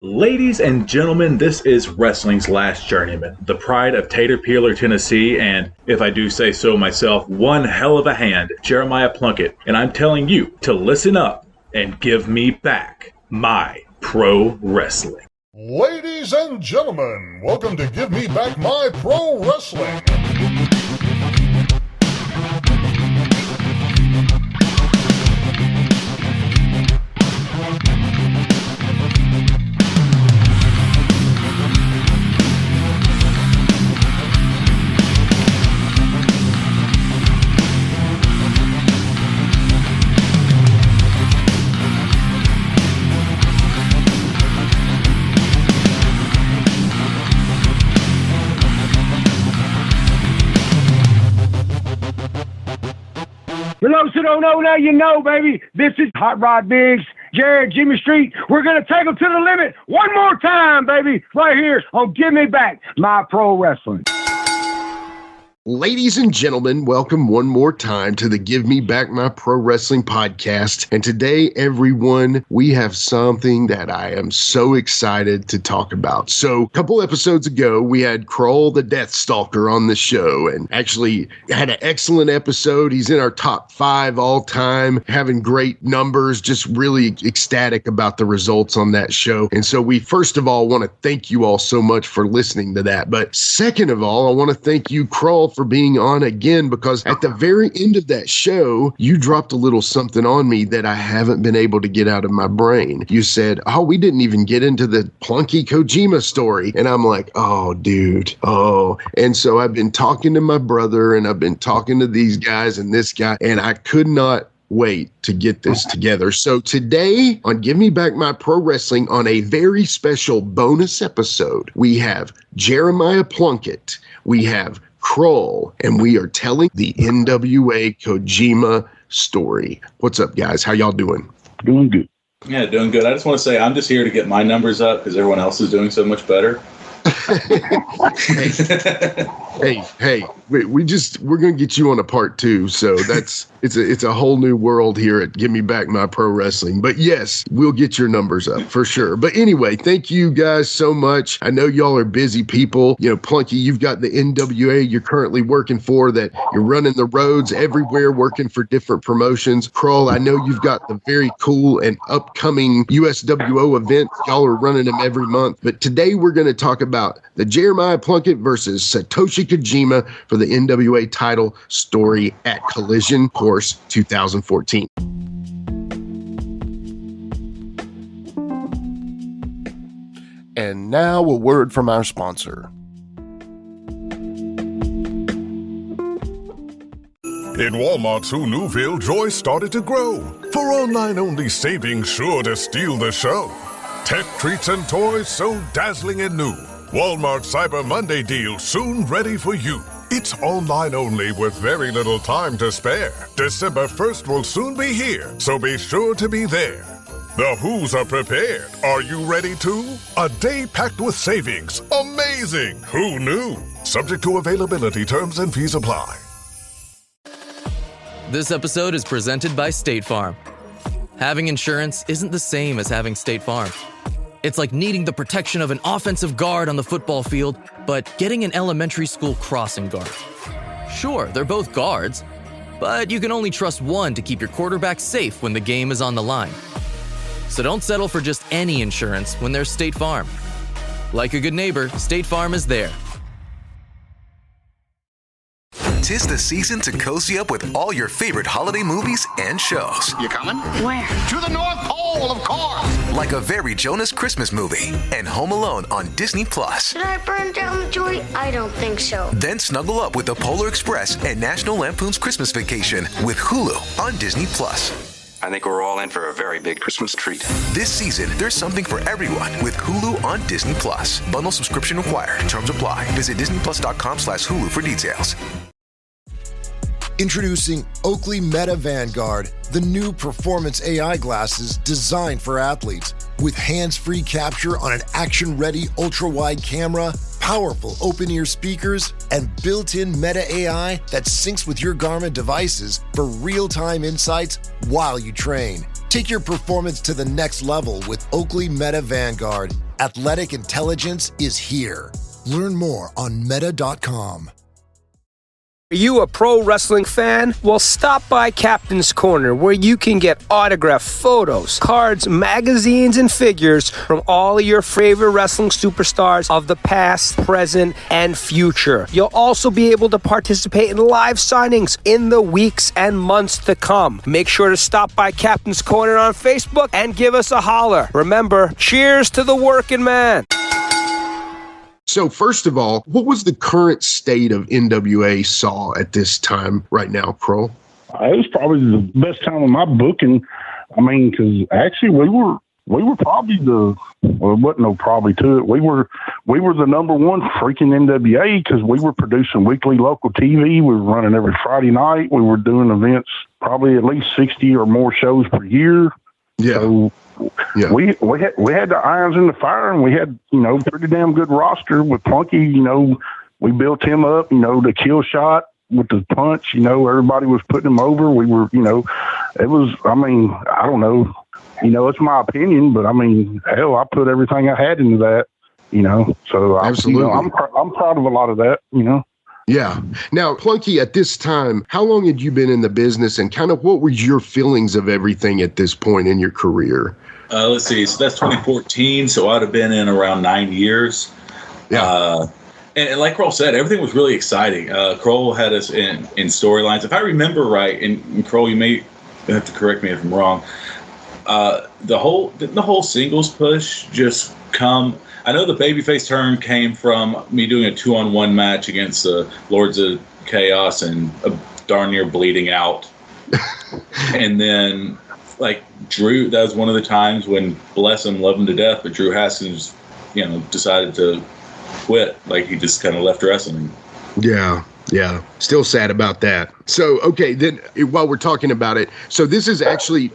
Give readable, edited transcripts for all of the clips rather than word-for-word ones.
Ladies and gentlemen, this is wrestling's last journeyman, the pride of Tater Peeler, Tennessee, and, if I do say so myself, one hell of a hand, Jeremiah Plunkett, and I'm telling you to listen up and give me back my pro wrestling. Ladies and gentlemen, welcome to Give Me Back My Pro Wrestling. For those who don't know, now you know, baby. This is Hot Rod Biggs, Jared, Jimmy Street. We're going to take them to the limit one more time, baby, right here on Give Me Back My Pro Wrestling. Ladies and gentlemen, welcome one more time to the Give Me Back My Pro Wrestling podcast. And today, everyone, we have something that I am so excited to talk about. So a couple episodes ago, we had Krull the Death Stalker on the show and actually had an excellent episode. He's in our top 5 all time, having great numbers, just really ecstatic about the results on that show. And so we, first of all, want to thank you all so much for listening to that. But second of all, I want to thank you, Krull, for being on again, because at the very end of that show, you dropped a little something on me that I haven't been able to get out of my brain. You said, oh, we didn't even get into the Plunkett Kojima story. And I'm like, oh, dude. Oh. And so I've been talking to my brother and I've been talking to these guys and this guy, and I could not wait to get this together. So today on Give Me Back My Pro Wrestling, on a very special bonus episode, we have Jeremiah Plunkett, we have Krull, and we are telling the NWA Kojima story. What's up, guys? How y'all doing? Doing good. Yeah, doing good. I just want to say I'm just here to get my numbers up because everyone else is doing so much better. hey, we're gonna get you on a part 2, so it's a whole new world here at Give Me Back My Pro Wrestling. But yes, we'll get your numbers up for sure. But anyway, thank you guys so much. I know y'all are busy people. You know, Plunky, you've got the NWA you're currently working for, that you're running the roads everywhere, working for different promotions. Krull, I know you've got the very cool and upcoming USWO event. Y'all are running them every month. But today we're going to talk about the Jeremiah Plunkett versus Satoshi Kojima for the NWA title story at Collision Course 2014. And now a word from our sponsor. In Walmart's Who Newville, joy started to grow. For online-only savings sure to steal the show. Tech treats and toys so dazzling and new. Walmart Cyber Monday deal soon ready for you. It's online only with very little time to spare. December 1st will soon be here, so be sure to be there. The Who's are prepared. Are you ready too? A day packed with savings. Amazing! Who knew? Subject to availability, terms and fees apply. This episode is presented by State Farm. Having insurance isn't the same as having State Farm. It's like needing the protection of an offensive guard on the football field, but getting an elementary school crossing guard. Sure, they're both guards, but you can only trust one to keep your quarterback safe when the game is on the line. So don't settle for just any insurance when there's State Farm. Like a good neighbor, State Farm is there. 'Tis the season to cozy up with all your favorite holiday movies and shows. You coming? Where? To the North Pole, of course! Like a very Jonas Christmas movie and Home Alone on Disney+. Should I burn down the joint? I don't think so. Then snuggle up with the Polar Express and National Lampoon's Christmas Vacation with Hulu on Disney+. I think we're all in for a very big Christmas treat. This season, there's something for everyone with Hulu on Disney+. Bundle subscription required. Terms apply. Visit disneyplus.com/Hulu for details. Introducing Oakley Meta Vanguard, the new performance AI glasses designed for athletes. With hands-free capture on an action-ready ultra-wide camera, powerful open-ear speakers, and built-in Meta AI that syncs with your Garmin devices for real-time insights while you train. Take your performance to the next level with Oakley Meta Vanguard. Athletic intelligence is here. Learn more on meta.com. Are you a pro wrestling fan? Well, stop by Captain's Corner, where you can get autographed photos, cards, magazines, and figures from all of your favorite wrestling superstars of the past, present, and future. You'll also be able to participate in live signings in the weeks and months to come. Make sure to stop by Captain's Corner on Facebook and give us a holler. Remember, cheers to the working man. So first of all, what was the current state of NWA Saw at this time right now, Krull? It was probably the best time of my booking. I mean, because actually we were probably wasn't no probably to it. We were the number one freaking NWA because we were producing weekly local TV. We were running every Friday night. We were doing events, probably at least 60 or more shows per year. Yeah. So, yeah, we had the irons in the fire, and we had, pretty damn good roster with Plunky. We built him up, the kill shot with the punch, everybody was putting him over. We were, it was, I don't know, it's my opinion, but hell, I put everything I had into that, so absolutely. I'm proud of a lot of that, Yeah. Now, Plunky, at this time, how long had you been in the business, and kind of what were your feelings of everything at this point in your career? Let's see. So that's 2014. So I'd have been in around 9 years. Yeah. And like Krull said, everything was really exciting. Krull had us in storylines. If I remember right, and Krull, you may have to correct me if I'm wrong. The whole singles push just come. I know the babyface term came from me doing a 2-on-1 match against the Lords of Chaos and darn near bleeding out. And then, like, Drew, that was one of the times when, bless him, love him to death, but Drew Haskins, decided to quit. Like, he just kind of left wrestling. Yeah. Yeah. Still sad about that. So, okay, then while we're talking about it, so this is actually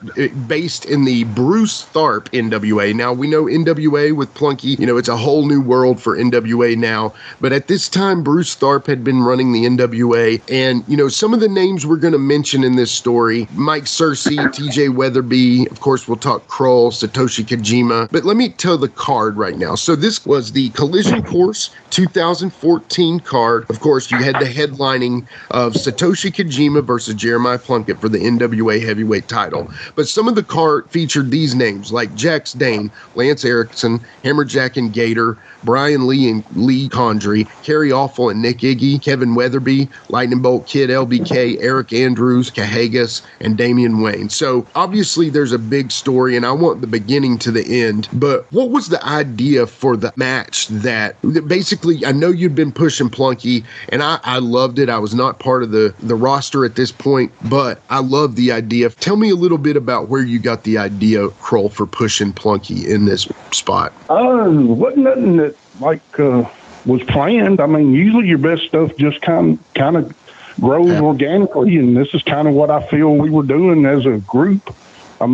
based in the Bruce Tharpe NWA. Now, we know NWA with Plunky, it's a whole new world for NWA now. But at this time, Bruce Tharpe had been running the NWA. And, some of the names we're going to mention in this story, Mike Searcy, TJ Weatherby, of course, we'll talk Krull, Satoshi Kojima. But let me tell the card right now. So this was the Collision Course 2014 card. Of course, you had the headlining of Satoshi Kojima versus Jeremiah Plunkett for the NWA heavyweight title. But some of the card featured these names like Jax Dane, Lance Erickson, Hammerjack and Gator, Brian Lee and Lee Condrey, Kerry Awful and Nick Iggy, Kevin Weatherby, Lightning Bolt Kid, LBK, Eric Andrews, Cahagas, and Damian Wayne. So obviously there's a big story, and I want the beginning to the end. But what was the idea for the match that basically, I know you'd been pushing Plunky, and I loved it. I was not part of the roster at this point, but I love the idea. Tell me a little bit about where you got the idea, Krull, for pushing Plunky in this spot. Wasn't nothing that was planned. Usually your best stuff just kind of grows organically, and this is kind of what I feel we were doing as a group. Like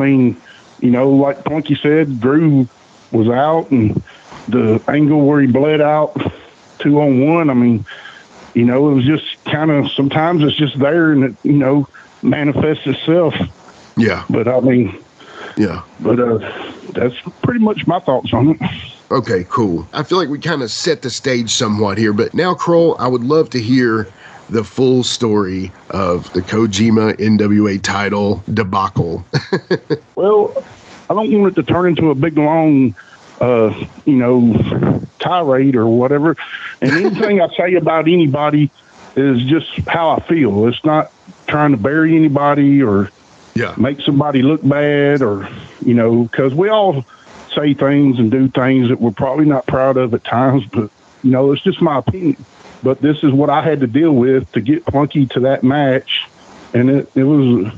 Plunky said, Drew was out, and the angle where he bled out 2-on-1. It was just kind of, sometimes it's just there and it, manifests itself. Yeah. But yeah. But that's pretty much my thoughts on it. Okay, cool. I feel like we kind of set the stage somewhat here, but now, Krull, I would love to hear the full story of the Kojima NWA title debacle. Well, I don't want it to turn into a big, long, tirade or whatever. And anything I say about anybody is just how I feel. It's not trying to bury anybody or make somebody look bad or, because we all say things and do things that we're probably not proud of at times, but, it's just my opinion. But this is what I had to deal with to get Plunky to that match. And it was,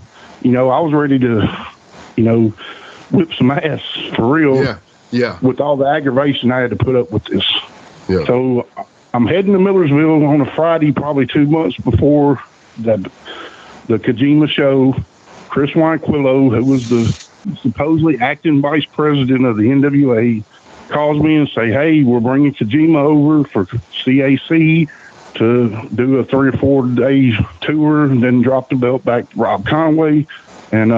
I was ready to, whip some ass for real. Yeah. With all the aggravation I had to put up with this. Yeah. So I'm heading to Millersville on a Friday, probably 2 months before the Kojima show. Chris Wynquillo, who was the supposedly acting vice president of the NWA, calls me and say, hey, we're bringing Kojima over for CAC to do a 3 or 4 day tour and then drop the belt back to Rob Conway. And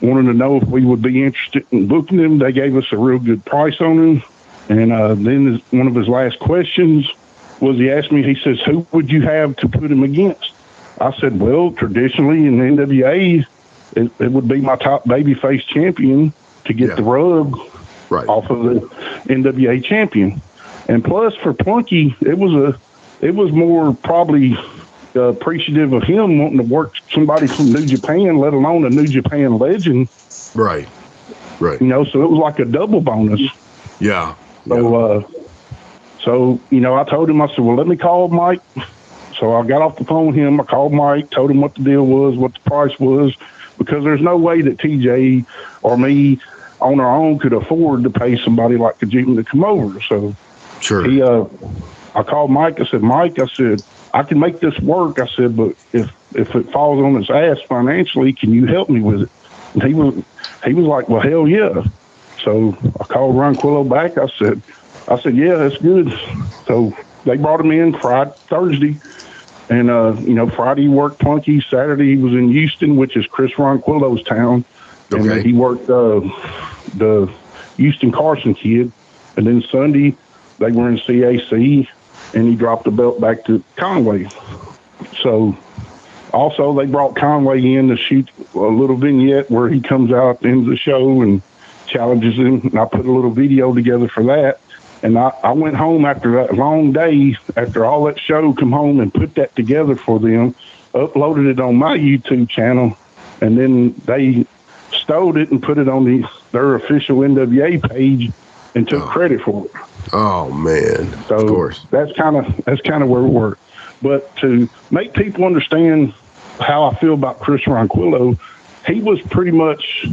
wanted to know if we would be interested in booking him. They gave us a real good price on him. And then one of his last questions was he asked me, he says, who would you have to put him against? I said, well, traditionally in the NWA, it would be my top babyface champion to get the rub off of the NWA champion. And plus for Plunky, it was more probably appreciative of him wanting to work somebody from New Japan, let alone a New Japan legend. Right. You know, so it was like a double bonus. Yeah. So, you know, I told him, I said, well, let me call Mike. So I got off the phone with him. I called Mike, told him what the deal was, what the price was, because there's no way that TJ or me on our own could afford to pay somebody like Kojima to come over. So I called Mike. I said, Mike, I said, I can make this work. I said, but if it falls on his ass financially, can you help me with it? And he was like, well, hell yeah. So I called Ronquillo back. I said, yeah, that's good. So they brought him in Thursday. And, you know, Friday he worked Plunky. Saturday he was in Houston, which is Chris Ronquillo's town. And he worked the Houston Carson kid. And then Sunday they were in CAC, and he dropped the belt back to Conway. So also they brought Conway in to shoot a little vignette where he comes out at the end of the show and challenges him. And I put a little video together for that. And I went home after that long day, after all that show, come home and put that together for them, uploaded it on my YouTube channel, and then they stole it and put it on their official NWA page and took credit for it. Oh man! So of course, that's kind of where we were. But to make people understand how I feel about Chris Ronquillo, he was pretty much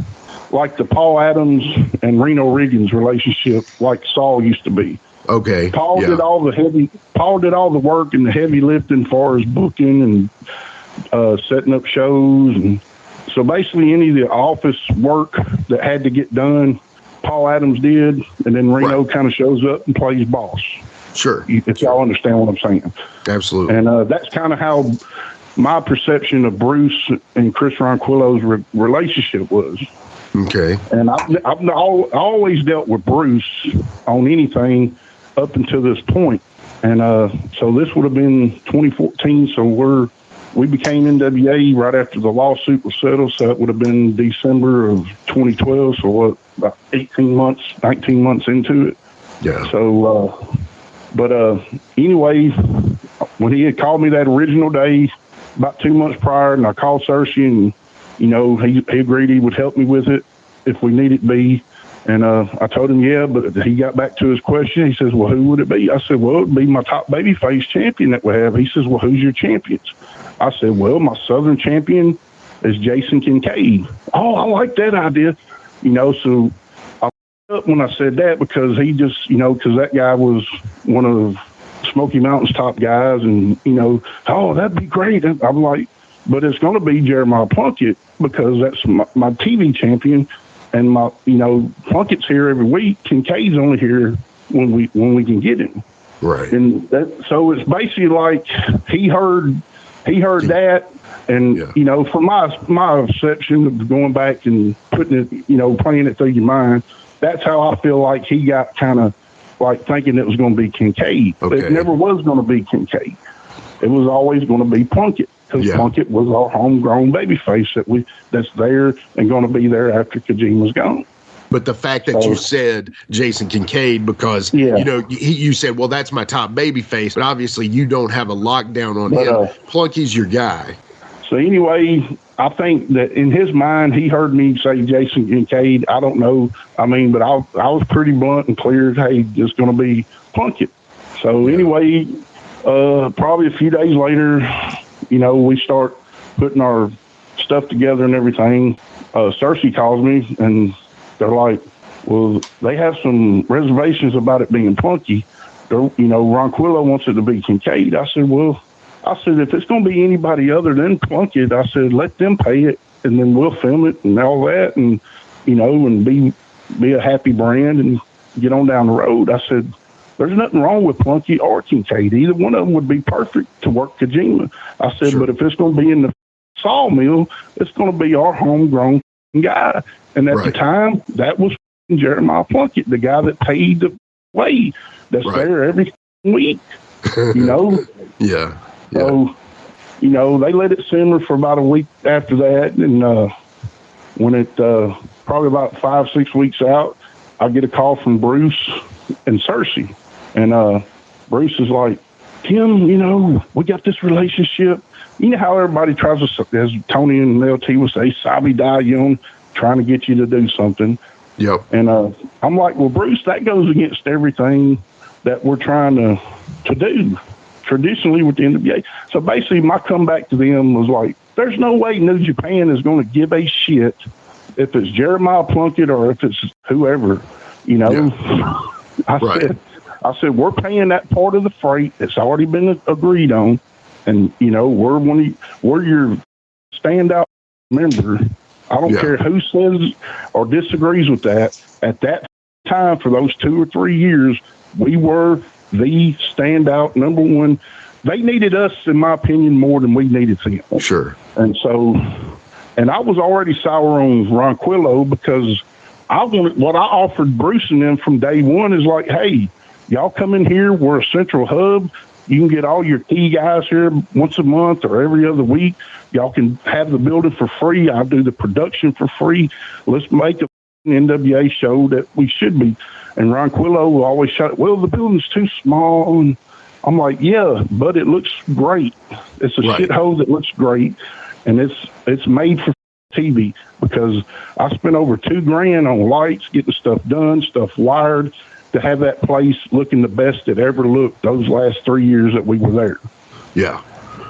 like the Paul Adams and Reno Riggins relationship, like Saul used to be. Okay. Paul did all the work and the heavy lifting as far as booking and setting up shows, and so basically any of the office work that had to get done, Paul Adams did, and then Reno kind of shows up and plays boss. Sure. If y'all understand what I'm saying. Absolutely. And that's kind of how my perception of Bruce and Chris Ronquillo's relationship was. Okay. And I've always dealt with Bruce on anything up until this point. And so this would have been 2014. So we became NWA right after the lawsuit was settled. So it would have been December of 2012. So about 19 months into it. Yeah. So, but anyway, when he had called me that original day, about 2 months prior, and I called Cersei, and you know, he agreed he would help me with it if we needed be. And I told him, yeah, but he got back to his question. He says, well, who would it be? I said, well, it would be my top babyface champion that we have. He says, well, who's your champions? I said, well, my Southern champion is Jason Kincaid. Oh, I like that idea. You know, so I up when I said that because he just, you know, because that guy was one of Smoky Mountain's top guys. And, you know, oh, that'd be great. I'm like, but it's going to be Jeremiah Plunkett because that's my TV champion, and my, you know, Plunkett's here every week. Kincaid's only here when we can get him. Right. And so it's basically like he heard that, and you know, from my perception of going back and putting it, you know, playing it through your mind, that's how I feel like he got kind of like thinking it was going to be Kincaid. Okay. It never was going to be Kincaid. It was always going to be Plunkett. Because Plunkett was our homegrown babyface that's there and going to be there after Kojima's gone. But the fact that you said Jason Kincaid, because you know you said, well, that's my top babyface, but obviously you don't have a lockdown on him. Plunky's your guy. So anyway, I think that in his mind, he heard me say Jason Kincaid. I don't know. I mean, but I was pretty blunt and clear. Hey, it's going to be Plunkett. So anyway, probably a few days later, you know, we start putting our stuff together and everything. Cersei calls me, and they're like, well, they have some reservations about it being Plunky. You know, Ronquillo wants it to be Kincaid. I said, if it's going to be anybody other than Plunkett, I said, let them pay it, and then we'll film it and all that, and, you know, and be a happy brand and get on down the road. I said, there's nothing wrong with Plunky or Kincaid. Either one of them would be perfect to work Kojima. I said, but if it's going to be in the sawmill, it's going to be our homegrown guy. And at the time, that was Jeremiah Plunkett, the guy that paid the way that's there every week, you know? Yeah. So, you know, they let it simmer for about a week after that. And when it probably about 5-6 weeks out, I get a call from Bruce and Cersei. And Bruce is like, Tim, you know, we got this relationship. You know how everybody tries to, as Tony and LT would say, sabi die young, trying to get you to do something. Yep. And I'm like, well, Bruce, that goes against everything that we're trying to do traditionally with the NWA. So basically my comeback to them was like, there's no way New Japan is going to give a shit if it's Jeremiah Plunkett or if it's whoever, you know. Yeah. I said, we're paying that part of the freight. It's already been agreed on. And, you know, we're your standout member. I don't care who says or disagrees with that. At that time, for those 2 or 3 years, we were the standout number one. They needed us, in my opinion, more than we needed them. Sure. And so, and I was already sour on Ronquillo because what I offered Bruce and them from day one is like, hey, y'all come in here. We're a central hub. You can get all your key guys here once a month or every other week. Y'all can have the building for free. I'll do the production for free. Let's make an NWA show that we should be. And Ronquillo will always shout, well, the building's too small. And I'm like, yeah, but it looks great. It's a shithole that looks great. And it's made for TV because I spent over $2,000 on lights, getting stuff done, stuff wired, to have that place looking the best it ever looked those last 3 years that we were there. Yeah.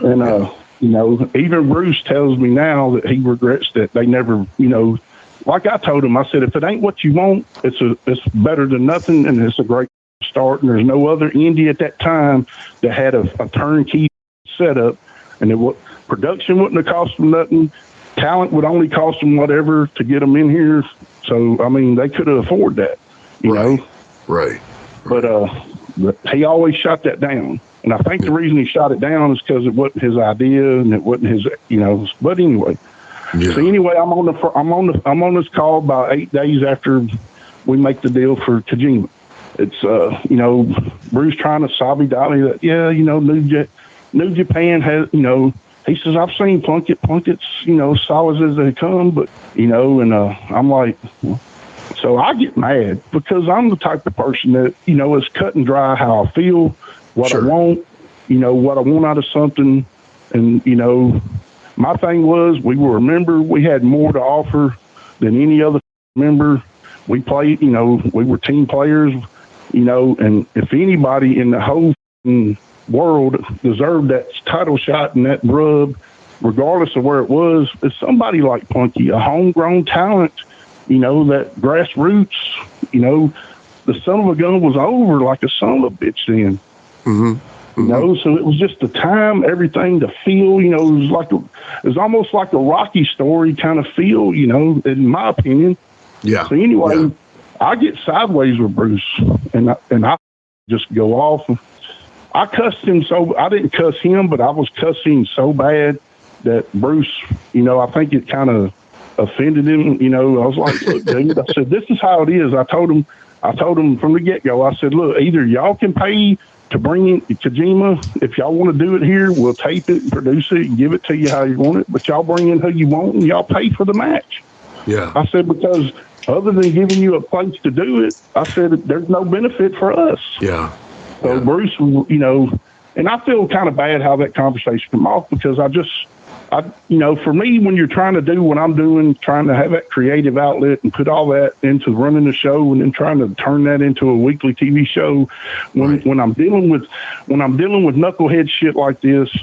And, you know, even Bruce tells me now that he regrets that they never, you know, like I told him, I said, if it ain't what you want, it's better than nothing, and it's a great start. And there's no other indie at that time that had a turnkey setup, and production wouldn't have cost them nothing. Talent would only cost them whatever to get them in here. So, I mean, they could have afforded that, you know? Right. But he always shot that down. And I think the reason he shot it down is because it wasn't his idea and it wasn't his, you know, but anyway. Yeah. So anyway, I'm on this call about 8 days after we make the deal for Kojima. It's, you know, Bruce trying to sabi-dolly that, yeah, you know, New Japan has, you know, he says, I've seen Plunkett. Plunkett's, you know, solid as they come, but, you know, and I'm like, so I get mad because I'm the type of person that, you know, is cut and dry how I feel, what I want, you know, what I want out of something. And, you know, my thing was we were a member. We had more to offer than any other member. We played, you know, we were team players, you know, and if anybody in the whole world deserved that title shot and that rub, regardless of where it was, it's somebody like Punky, a homegrown talent, you know, that grassroots, you know, the son of a gun was over like a son of a bitch then. You know, so it was just the time, everything, the feel, you know, it was almost like a Rocky story kind of feel, you know, in my opinion. Yeah. So anyway, I get sideways with Bruce and I just go off. I cussed him I didn't cuss him, but I was cussing so bad that Bruce, you know, I think it kind of offended him. You know, I was like, look, dude, I said, this is how it is. I told him from the get-go, I said, look, either y'all can pay to bring in Kojima. If y'all want to do it here, we'll tape it and produce it and give it to you how you want it. But y'all bring in who you want and y'all pay for the match. Yeah. I said, because other than giving you a place to do it, I said, there's no benefit for us. Yeah. So Bruce, you know, and I feel kind of bad how that conversation came off because I you know, for me, when you're trying to do what I'm doing, trying to have that creative outlet and put all that into running the show and then trying to turn that into a weekly TV show, when I'm dealing with knucklehead shit like this,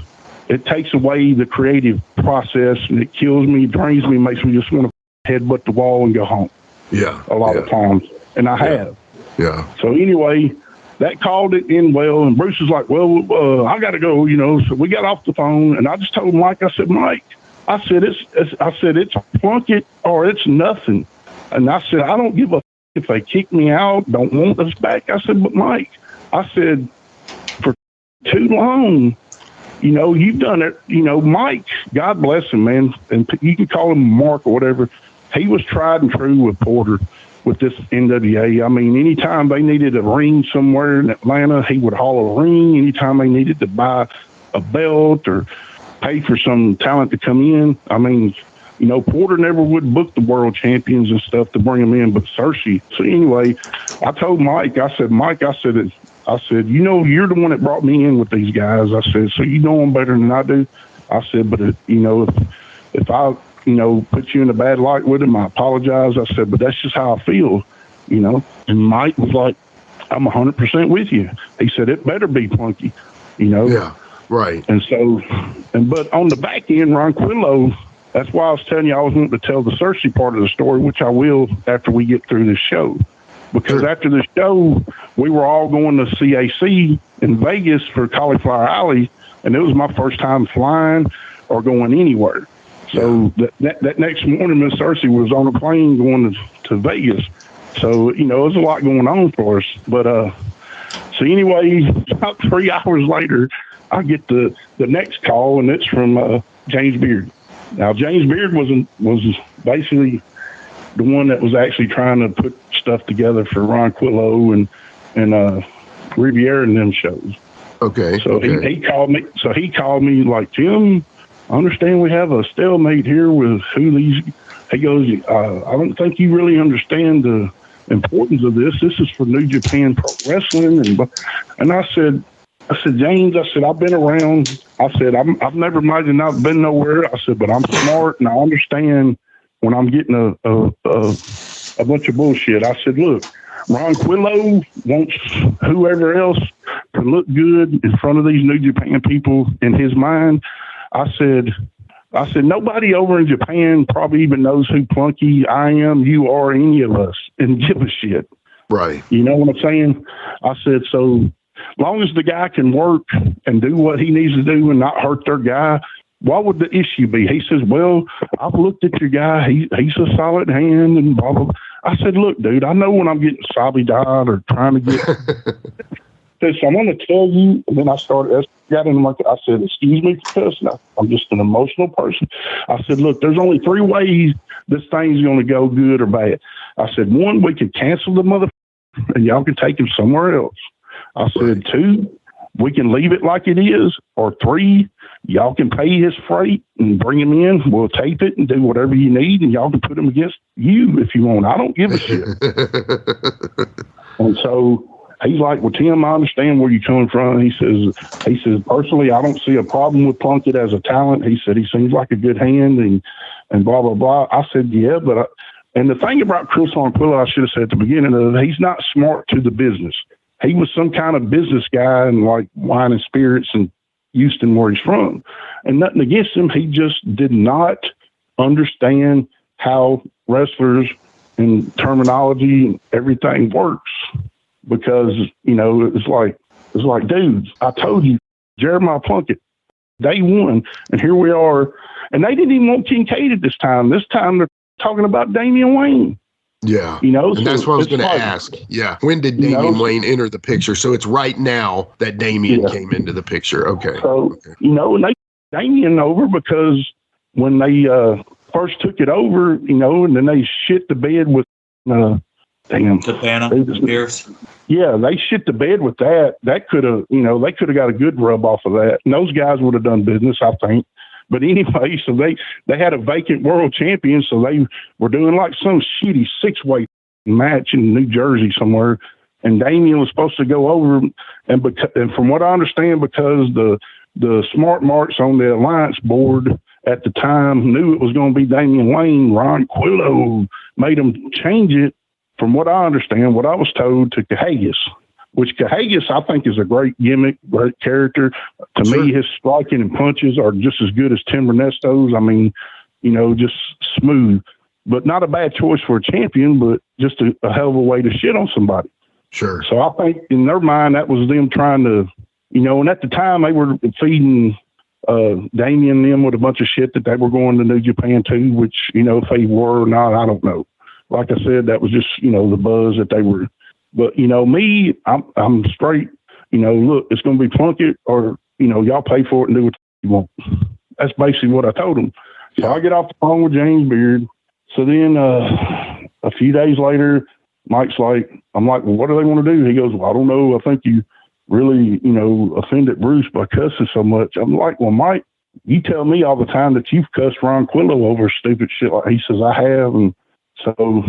it takes away the creative process and it kills me, drains me, makes me just want to headbutt the wall and go home. Yeah. A lot of times. And I have. Yeah. So anyway, that called it in well, and Bruce was like, well, I got to go, you know. So we got off the phone, and I just told Mike, I said, it's Plunkett or it's nothing. And I said, I don't give a if they kick me out, don't want us back. I said, but Mike, I said, for too long, you know, you've done it. You know, Mike, God bless him, man, and you can call him Mark or whatever. He was tried and true with Porter. with this NWA. I mean, anytime they needed a ring somewhere in Atlanta, he would haul a ring. Anytime they needed to buy a belt or pay for some talent to come in, I mean, you know, Porter never would book the world champions and stuff to bring them in, but Cersei. So anyway, I told Mike, I said, you know, you're the one that brought me in with these guys. I said, so you know them better than I do. I said, but you know, if I, you know, put you in a bad light with him, I apologize. I said, but that's just how I feel, you know. And Mike was like, I'm 100% with you. He said, it better be Plunky, you know. Yeah, right. And so, but on the back end, Ronquillo, that's why I was telling you I was wanting to tell the Cersei part of the story, which I will after we get through this show. Because after the show, we were all going to CAC in Vegas for Cauliflower Alley, and it was my first time flying or going anywhere. So that next morning, Miss Cersei was on a plane going to Vegas. So, you know, there's a lot going on for us. But so anyway, about 3 hours later, I get the next call, and it's from James Beard. Now, James Beard was basically the one that was actually trying to put stuff together for Ronquillo and Riviera and them shows. Okay. So he called me. So he called me like, Jim, I understand we have a stalemate here with who these. He goes, I don't think you really understand the importance of this. This is for New Japan Pro Wrestling, and I said, James, I said, I've been around. I said, I've never imagined I've been nowhere. I said, but I'm smart and I understand when I'm getting a bunch of bullshit. I said, look, Ronquillo wants whoever else to look good in front of these New Japan people in his mind. I said, nobody over in Japan probably even knows who Plunky, I am, you are, any of us, and give a shit. Right. You know what I'm saying? I said, so long as the guy can work and do what he needs to do and not hurt their guy, what would the issue be? He says, well, I've looked at your guy. He's a solid hand and blah, blah, blah. I said, look, dude, I know when I'm getting sobby-dyed or trying to get... So I'm going to tell you, and then I got in the market. I said, excuse me for cussing. I'm just an emotional person. I said, look, there's only 3 ways this thing's going to go, good or bad. I said, 1, we could cancel the motherfucker and y'all can take him somewhere else. I said, 2, we can leave it like it is, or 3, y'all can pay his freight and bring him in. We'll tape it and do whatever you need, and y'all can put him against you if you want. I don't give a shit. And so he's like, well, Tim, I understand where you're coming from. He says, personally, I don't see a problem with Plunkett as a talent. He said, he seems like a good hand and blah, blah, blah. I said, yeah, but and the thing about Chris Ronquillo, I should have said at the beginning of it, he's not smart to the business. He was some kind of business guy and like wine and spirits in Houston, where he's from. And nothing against him. He just did not understand how wrestlers and terminology and everything works. Because, you know, it's like, dudes, I told you, Jeremiah Plunkett, day one, and here we are. And they didn't even want Kincaid at this time. This time they're talking about Damian Wayne. Yeah. You know, and that's what I was going to ask. Yeah. When did Damian Wayne enter the picture? So it's right now that Damian came into the picture. Okay. So, you know, and they Damian over because when they first took it over, you know, and then they shit the bed with Cabana, Pierce. Yeah, they shit the bed with that. That could have, you know, they could have got a good rub off of that. And those guys would have done business, I think. But anyway, so they had a vacant world champion, so they were doing like some shitty 6-way match in New Jersey somewhere. And Damian was supposed to go over, and from what I understand, because the smart marks on the alliance board at the time knew it was going to be Damian Wayne, Ronquillo made them change it. From what I understand, what I was told, to Cahagas, which Cahagas I think is a great gimmick, great character. To me, his striking and punches are just as good as Tim Ernesto's. I mean, you know, just smooth, but not a bad choice for a champion, but just a hell of a way to shit on somebody. Sure. So I think in their mind, that was them trying to, you know, and at the time they were feeding Damian them with a bunch of shit that they were going to New Japan to, which, you know, if they were or not, I don't know. Like I said, that was just, you know, the buzz that they were. But, you know, me, I'm straight. You know, look, it's going to be Plunkett, or, you know, y'all pay for it and do what you want. That's basically what I told them. So I get off the phone with James Beard. So then a few days later, Mike's like, I'm like, well, what do they want to do? He goes, well, I don't know. I think you really, offended Bruce by cussing so much. I'm like, well, Mike, you tell me all the time that you've cussed Ron Quillo over stupid shit. Like he says, I have. And so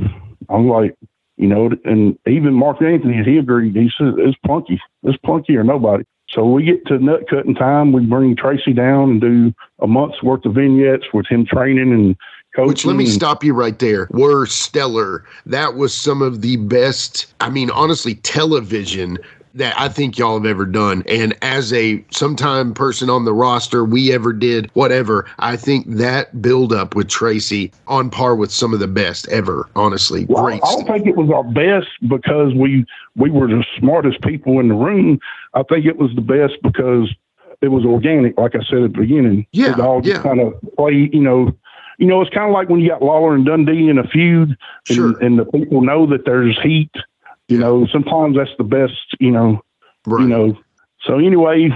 I'm like, and even Mark Anthony, he agreed. He said, it's Plunky or nobody. So we get to nut cutting time. We bring Tracy down and do a month's worth of vignettes with him training and coaching. Which, let me stop you right there, were stellar. That was some of the best, honestly, television that I think y'all have ever done. And as a sometime person on the roster, we ever did whatever, I think that build up with Tracy on par with some of the best ever, honestly. Well, great I don't think it was our best because we were the smartest people in the room. I think it was the best because it was organic, like I said at the beginning. Yeah, it all just kind of play, it's kind of like when you got Lawler and Dundee in a feud and the people know that there's heat. Sometimes that's the best, Right. So anyway,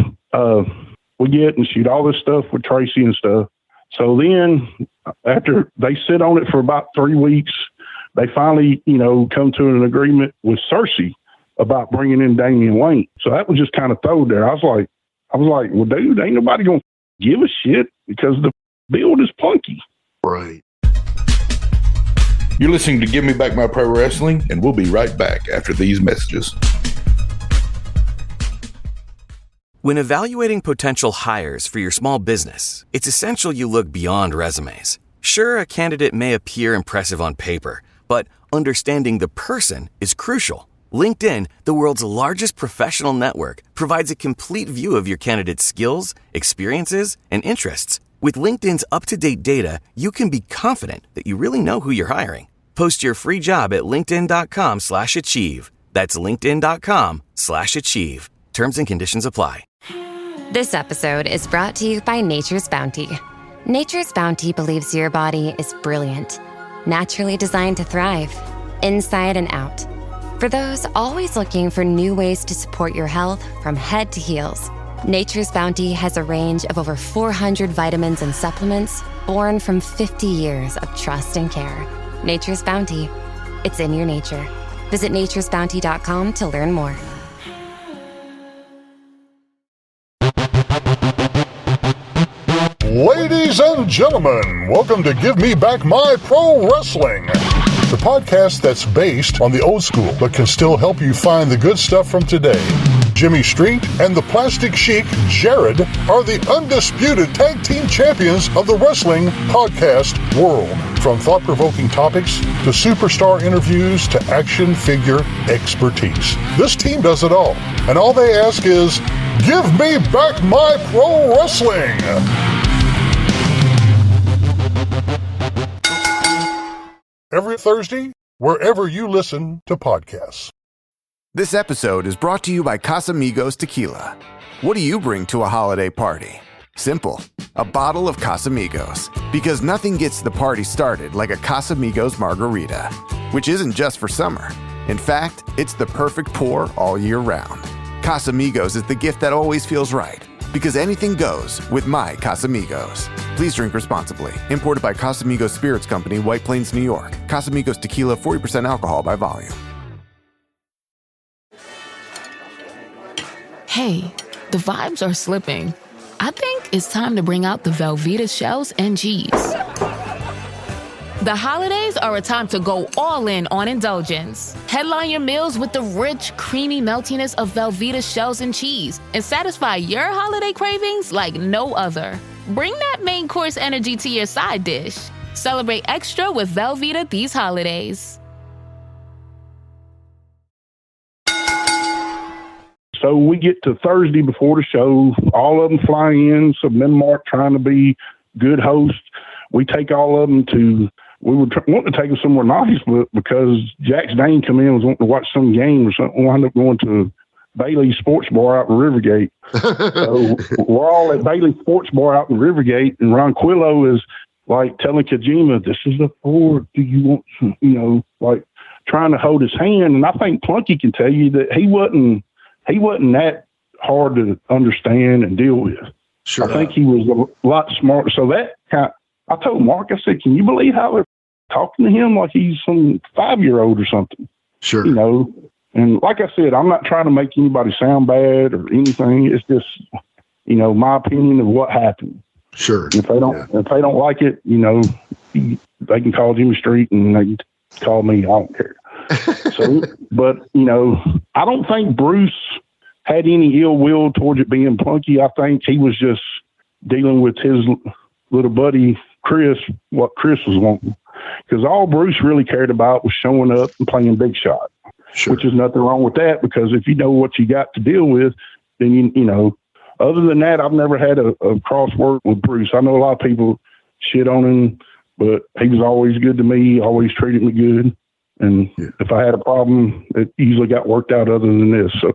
we get and shoot all this stuff with Tracy and stuff. So then after they sit on it for about 3 weeks, they finally, come to an agreement with Cersei about bringing in Damian Wayne. So that was just kind of thrown there. I was like, well, dude, ain't nobody going to give a shit because the build is Plunky. Right. You're listening to Give Me Back My Pro Wrestling, and we'll be right back after these messages. When evaluating potential hires for your small business, it's essential you look beyond resumes. Sure, a candidate may appear impressive on paper, but understanding the person is crucial. LinkedIn, the world's largest professional network, provides a complete view of your candidate's skills, experiences, and interests. With LinkedIn's up-to-date data, you can be confident that you really know who you're hiring. Post your free job at linkedin.com/achieve. That's linkedin.com/achieve. Terms and conditions apply. This episode is brought to you by Nature's Bounty. Nature's Bounty believes your body is brilliant, naturally designed to thrive, inside and out. For those always looking for new ways to support your health from head to heels, Nature's Bounty has a range of over 400 vitamins and supplements born from 50 years of trust and care. Nature's Bounty. It's in your nature. Visit naturesbounty.com to learn more. Ladies and gentlemen, welcome to Give Me Back My Pro Wrestling, the podcast that's based on the old school but can still help you find the good stuff from today. Jimmy Street and the Plastic Sheik, Jared, are the undisputed tag team champions of the wrestling podcast world. From thought-provoking topics to superstar interviews to action figure expertise. This team does it all, and all they ask is, give me back my pro wrestling! Every Thursday, wherever you listen to podcasts. This episode is brought to you by Casamigos Tequila. What do you bring to a holiday party? Simple. A bottle of Casamigos. Because nothing gets the party started like a Casamigos margarita. Which isn't just for summer. In fact, it's the perfect pour all year round. Casamigos is the gift that always feels right. Because anything goes with my Casamigos. Please drink responsibly. Imported by Casamigos Spirits Company, White Plains, New York. Casamigos Tequila, 40% alcohol by volume. Hey, the vibes are slipping. I think it's time to bring out the Velveeta shells and cheese. The holidays are a time to go all in on indulgence. Headline your meals with the rich, creamy meltiness of Velveeta shells and cheese and satisfy your holiday cravings like no other. Bring that main course energy to your side dish. Celebrate extra with Velveeta these holidays. So we get to Thursday before the show, all of them fly in, so me and Mark trying to be good hosts. We take all of them we were wanting to take them somewhere nice, but because Jack's Dane come in and was wanting to watch some game or something, we wound up going to Bailey's Sports Bar out in Rivergate. So we're all at Bailey's Sports Bar out in Rivergate, and Ron Quillo is like telling Kojima, this is the four, do you want some, like trying to hold his hand. And I think Plunky can tell you that he wasn't that hard to understand and deal with. Sure. I think he was a lot smarter. So that I told Mark, I said, can you believe how they're talking to him like he's some 5-year-old or something. Sure. You know, and like I said, I'm not trying to make anybody sound bad or anything. It's just, you know, my opinion of what happened. Sure. If they don't like it, you know, they can call Jimmy Street and they can call me. I don't care. So, but, you know, I don't think Bruce had any ill will towards it being Plunky. I think he was just dealing with his little buddy, Chris, what Chris was wanting. Because all Bruce really cared about was showing up and playing big shot, which is nothing wrong with that, because if you know what you got to deal with, then, you know, other than that, I've never had a crossword with Bruce. I know a lot of people shit on him, but he was always good to me, always treated me good. And if I had a problem, it usually got worked out other than this. So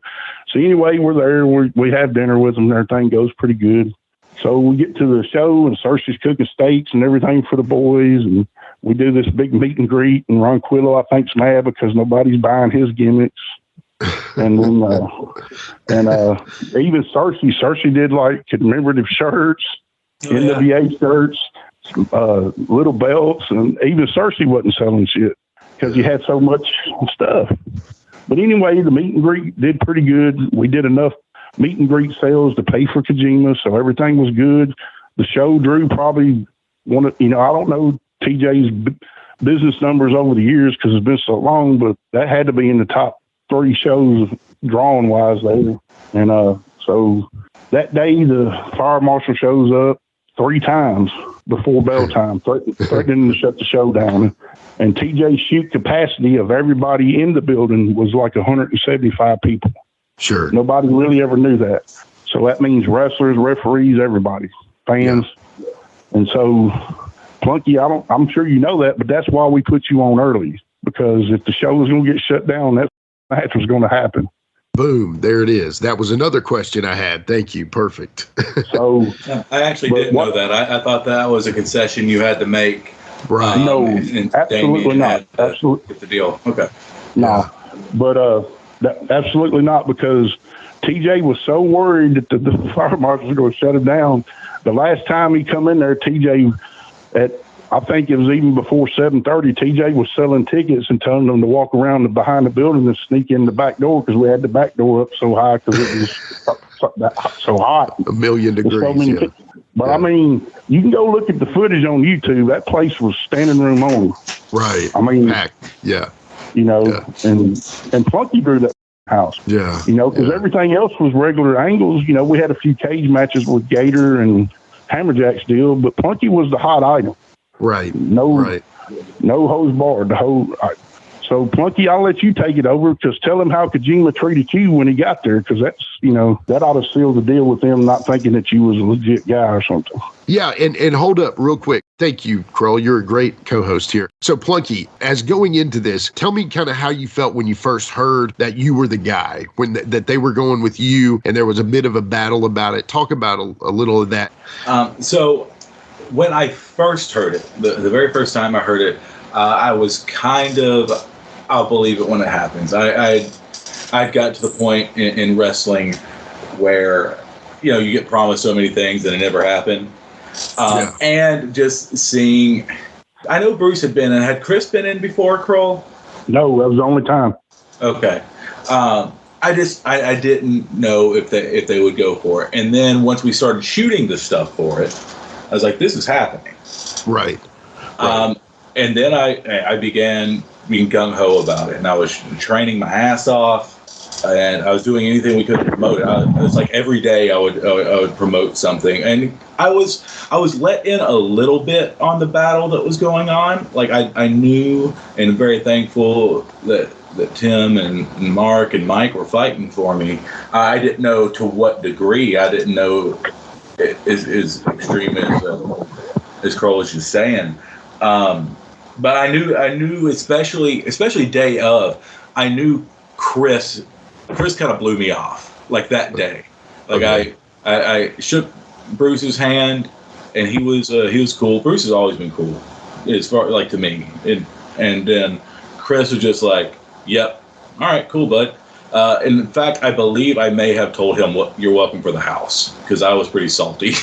anyway, we're there. We have dinner with him and everything goes pretty good. So we get to the show and Cersei's cooking steaks and everything for the boys. And we do this big meet and greet. And Ron Quillo, I think's mad because nobody's buying his gimmicks. And then, even Cersei did like commemorative shirts, NWA shirts, little belts, and even Cersei wasn't selling shit because you had so much stuff. But anyway, the meet and greet did pretty good. We did enough meet and greet sales to pay for Kojima, so everything was good. The show drew probably I don't know TJ's business numbers over the years because it's been so long, but that had to be in the top 3 shows drawing wise there. And so that day the fire marshal shows up 3 times before bell time, threatening to shut the show down. And TJ's shoot capacity of everybody in the building was like 175 people. Sure. Nobody really ever knew that. So that means wrestlers, referees, everybody, fans. Yeah. And so Plunky, I'm sure you know that, but that's why we put you on early, because if the show was going to get shut down, that match was going to happen. Boom. There it is. That was another question I had. Thank you. Perfect. So I actually didn't know that. I thought that was a concession you had to make. Right. No, absolutely not. Absolutely. Get the deal. Okay. No, but absolutely not, because TJ was so worried that the fire marshal was going to shut it down. The last time he come in there, TJ, I think it was even before 7:30, TJ was selling tickets and telling them to walk around behind the building and sneak in the back door, because we had the back door up so high because it was so hot. 1,000,000 degrees. But I mean, you can go look at the footage on YouTube. That place was standing room only. Right. I mean, packed. Yeah. You know, and Plunky drew that house. Yeah. You know, because everything else was regular angles. You know, we had a few cage matches with Gator and Hammerjack's deal, but Plunky was the hot item. Right. No hose barred. So Plunky, I'll let you take it over, because tell him how Kojima treated you when he got there, because that's, that ought to seal the deal with him not thinking that you was a legit guy or something. Yeah, and hold up real quick. Thank you, Krull. You're a great co-host here. So Plunky, as going into this, tell me kind of how you felt when you first heard that you were the guy, when that they were going with you and there was a bit of a battle about it. Talk about a little of that. So when I first heard it, the very first time I heard it, I was kind of, I'll believe it when it happens. I'd got to the point in wrestling where, you get promised so many things and it never happened. And just seeing, I know Bruce had been in. Had Chris been in before, Krull? No, that was the only time. Okay. I didn't know if they would go for it. And then once we started shooting the stuff for it, I was like, this is happening. Right. And then I began being gung-ho about it, and I was training my ass off, and I was doing anything we could to promote it. It was like every day I would promote something, and I was let in a little bit on the battle that was going on. Like I knew, and I'm very thankful that Tim and Mark and Mike were fighting for me. I didn't know to what degree. I didn't know as extreme as Krull was just saying. But I knew especially day of, I knew Chris kind of blew me off like that day. Like okay. I shook Bruce's hand and he was cool. Bruce has always been cool as far like to me. And then Chris was just like, yep. All right, cool, bud. In fact, I believe I may have told him you're welcome for the house because I was pretty salty.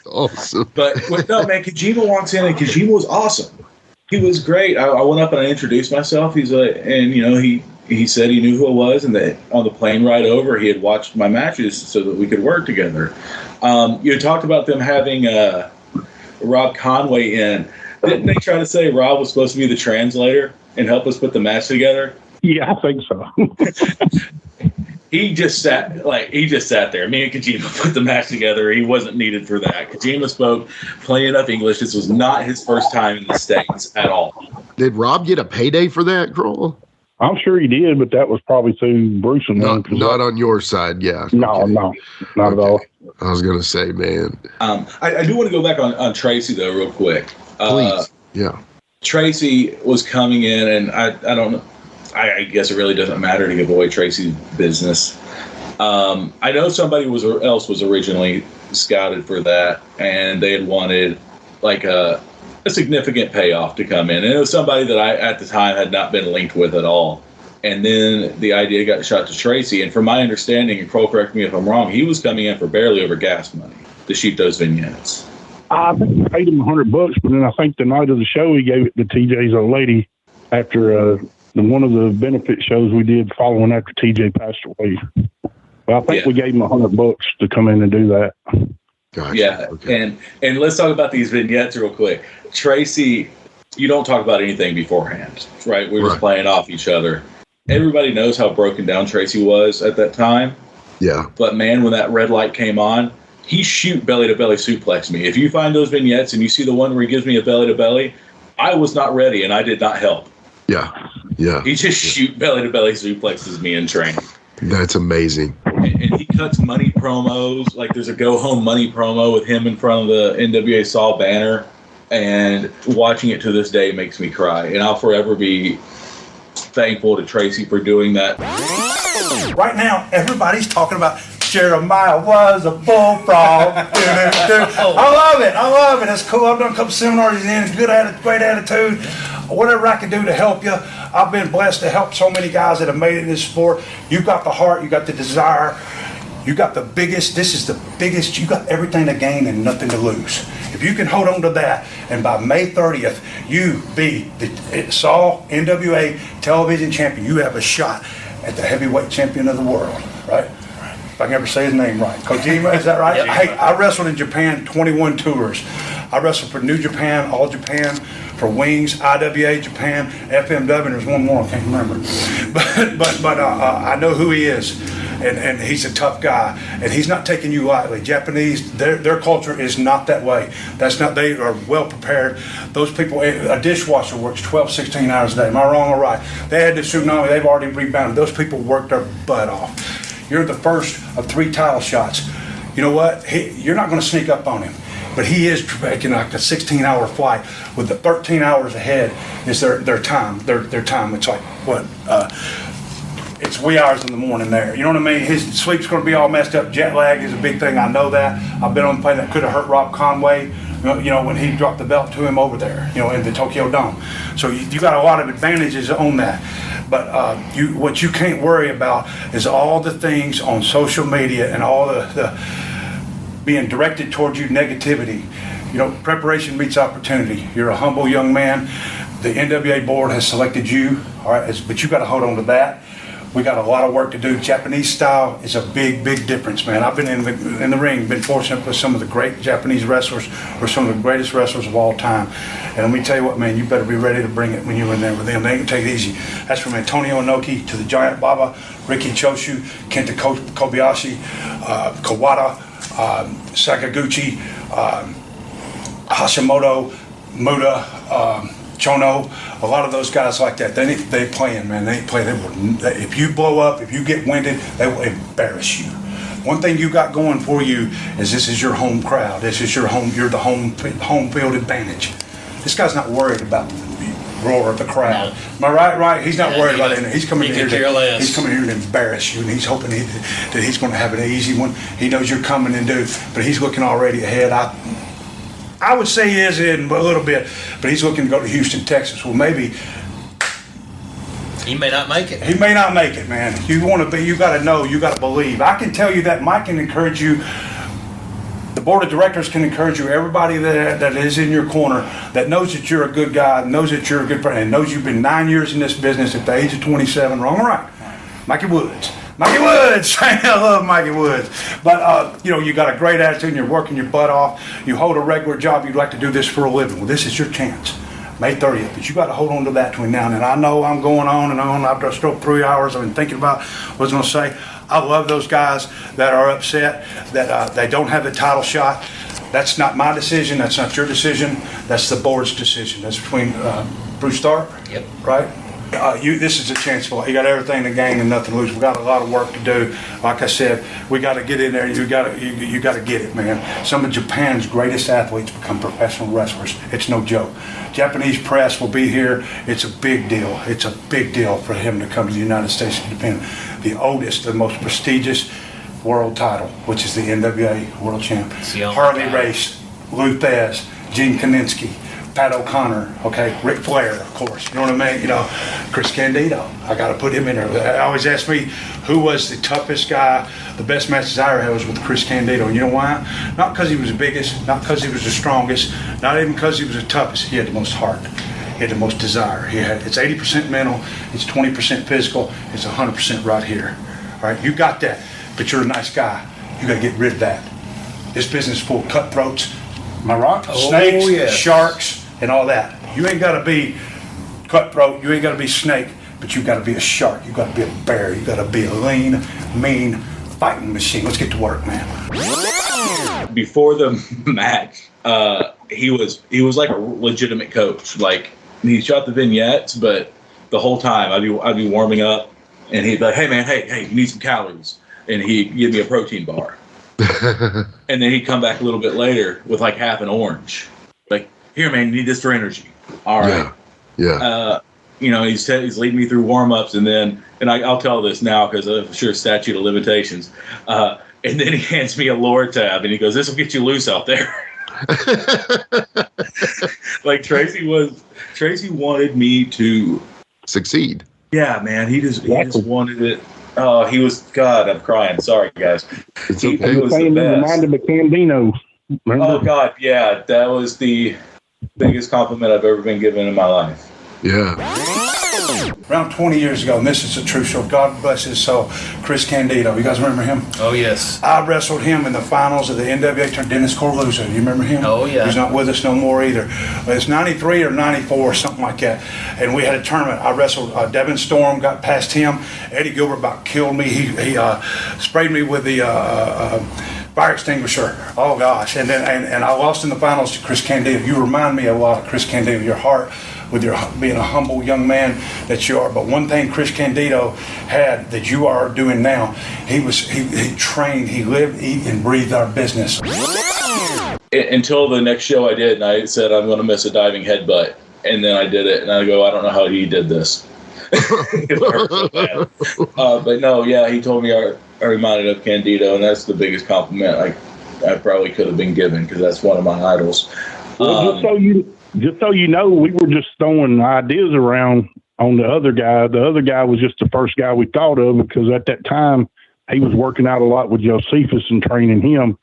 Awesome. But no, man, Kojima walks in and Kojima was awesome. He was great. I went up and I introduced myself. He's he said he knew who I was, and that on the plane ride over, he had watched my matches so that we could work together. You had talked about them having Rob Conway in. Didn't they try to say Rob was supposed to be the translator and help us put the match together? Yeah, I think so. He just sat there. Me and Kojima put the match together. He wasn't needed for that. Kojima spoke plenty enough English. This was not his first time in the States at all. Did Rob get a payday for that, Krull? I'm sure he did, but that was probably through Bruce and not on your side, yeah. No, not at all. I was gonna say, man. I do want to go back on Tracy though, real quick. Please, yeah. Tracy was coming in, and I don't know. I guess it really doesn't matter to give away Tracy's business. I know somebody else was originally scouted for that, and they had wanted like a significant payoff to come in. And it was somebody that I, at the time, had not been linked with at all. And then the idea got shot to Tracy. And from my understanding, and Krull, correct me if I'm wrong, he was coming in for barely over gas money to shoot those vignettes. I think I paid him $100, but then I think the night of the show, he gave it to TJ's old lady after one of the benefit shows we did following after TJ passed away. But I think we gave him $100 to come in and do that. Gotcha. Yeah, okay. And let's talk about these vignettes real quick. Tracy, you don't talk about anything beforehand, right? We were just playing off each other. Everybody knows how broken down Tracy was at that time. Yeah. But man, when that red light came on, he shoot belly-to-belly suplex me. If you find those vignettes and you see the one where he gives me a belly-to-belly, I was not ready and I did not help. Yeah, yeah. He just shoot belly-to-belly suplexes me in training. That's amazing. And he cuts money promos. Like there's a Go Home Money promo with him in front of the NWA Saw banner. And watching it to this day makes me cry. And I'll forever be thankful to Tracy for doing that. Right now, everybody's talking about Jeremiah was a bullfrog. I love it. It's cool. I've done a couple seminars in. It's great attitude. Whatever I can do to help you. I've been blessed to help so many guys that have made it in this sport. You've got the heart. You got the desire. You got the biggest. This is the biggest. You got everything to gain and nothing to lose. If you can hold on to that, and by May 30th, you be the Saw NWA television champion, you have a shot at the heavyweight champion of the world, right? If I can ever say his name right. Kojima, is that right? Yep. Hey, I wrestled in Japan 21 tours. I wrestled for New Japan, All Japan, for Wings, IWA Japan, FMW, and there's one more I can't remember. But I know who he is. And he's a tough guy, and he's not taking you lightly. Japanese, their culture is not that way. That's not. They are well prepared. Those people, a dishwasher works 12, 16 hours a day. Am I wrong or right? They had the tsunami. They've already rebounded. Those people worked their butt off. You're the first of 3 title shots. You know what? You're not going to sneak up on him. But he is making like a 16-hour flight with the 13 hours ahead is their time. Their time. It's like what? It's wee hours in the morning there. You know what I mean? His sleep's going to be all messed up. Jet lag is a big thing. I know that. I've been on the plane that could have hurt Rob Conway, you know, when he dropped the belt to him over there, you know, in the Tokyo Dome. So you got a lot of advantages on that. But what you can't worry about is all the things on social media and all the being directed towards you negativity. You know, preparation meets opportunity. You're a humble young man. The NWA board has selected you, all right, but you got to hold on to that. We got a lot of work to do. Japanese style is a big, big difference, man. I've been in the ring, been fortunate with some of the great Japanese wrestlers, or some of the greatest wrestlers of all time. And let me tell you what, man, you better be ready to bring it when you're in there with them. They ain't gonna take it easy. That's from Antonio Inoki to the Giant Baba, Riki Choshu, Kenta Kobayashi, Kawada, Sakaguchi, Hashimoto, Muda, Chono, a lot of those guys like that, they playing, man. They ain't playing. If you blow up, if you get winded, they will embarrass you. One thing you got going for you is this is your home crowd. This is your home. You're the home field advantage. This guy's not worried about the roar of the crowd. Am I right? Right. He's not worried about it. He's coming here. He's coming here to embarrass you, and he's hoping that he's going to have an easy one. He knows you're coming and but he's looking already ahead. I would say he is in a little bit, but he's looking to go to Houston, Texas. Well, maybe He may not make it. He may not make it, man. You want to be, you got to know, you got to believe. I can tell you that Mike can encourage you. The board of directors can encourage you. Everybody that is in your corner that knows that you're a good guy, knows that you're a good friend, and knows you've been 9 years in this business at the age of 27, wrong or right. Mikey Woods. Mikey Woods. I love Mikey Woods. But, you got a great attitude and you're working your butt off. You hold a regular job. You'd like to do this for a living. Well, this is your chance. May 30th. But you got to hold on to that between now and then. I know I'm going on and on. I've just drove 3 hours. I've been thinking about what I was going to say. I love those guys that are upset that they don't have the title shot. That's not my decision. That's not your decision. That's the board's decision. That's between Bruce Tharpe. Yep. Right? This is a chance for you. Got everything to gain and nothing to lose. We got a lot of work to do. Like I said, we got to get in there. You got to get it, man. Some of Japan's greatest athletes become professional wrestlers. It's no joke. Japanese press will be here. It's a big deal. It's a big deal for him to come to the United States to defend the oldest, the most prestigious world title, which is the NWA World Champ. Harley Race, Lou Thez, Gene Kaninsky, Pat O'Connor, okay, Ric Flair, of course, you know what I mean? Chris Candido, I got to put him in there. They always ask me who was the toughest guy. The best matches I ever had was with Chris Candido. And you know why? Not because he was the biggest, not because he was the strongest, not even because he was the toughest. He had the most heart. He had the most desire. It's 80% mental, it's 20% physical, it's 100% right here. All right, you got that, but you're a nice guy. You got to get rid of that. This business is full of cutthroats, am I right? Snakes, yes. Sharks, and all that. You ain't got to be cutthroat, you ain't got to be snake, but you got to be a shark, you got to be a bear, you got to be a lean, mean fighting machine. Let's get to work, man. Before the match, he was like a legitimate coach. Like, he shot the vignettes, but the whole time I'd be warming up, and he'd be like, "Hey man, hey, you need some calories," and he'd give me a protein bar, and then he'd come back a little bit later with like half an orange. Like, "Here, man, you need this for energy." All right, yeah. He's leading me through warm ups, and I'll tell this now because I'm sure statute of limitations. And then he hands me a lure tab, and he goes, "This will get you loose out there." Like Tracy wanted me to succeed. Yeah, man, he just wanted it. Oh, he was, God, I'm crying. Sorry, guys. It's okay. He was the best. Reminded of Candino. Oh God, yeah, that was the biggest compliment I've ever been given in my life. Yeah. Around 20 years ago, and this is a true show, God bless his soul, Chris Candido. You guys remember him? Oh, yes. I wrestled him in the finals of the NWA tournament. Dennis Corluzzo, you remember him? Oh, yeah. He's not with us no more either. It's 93 or 94 or something like that. And we had a tournament. I wrestled Devin Storm, got past him. Eddie Gilbert about killed me. He sprayed me with the fire extinguisher. Oh, gosh. And I lost in the finals to Chris Candido. You remind me a lot of Chris Candido, your heart, with your being a humble young man that you are. But one thing Chris Candido had that you are doing now, he trained, he lived, eat, and breathed our business. Until the next show I did, and I said, "I'm going to miss a diving headbutt." And then I did it, and I go, "I don't know how he did this." It hurt so bad. But no, yeah, he told me I reminded of Candido, and that's the biggest compliment I probably could have been given, because that's one of my idols. Well, just so you know, we were just throwing ideas around on the other guy. The other guy was just the first guy we thought of, because at that time he was working out a lot with Josephus and training him.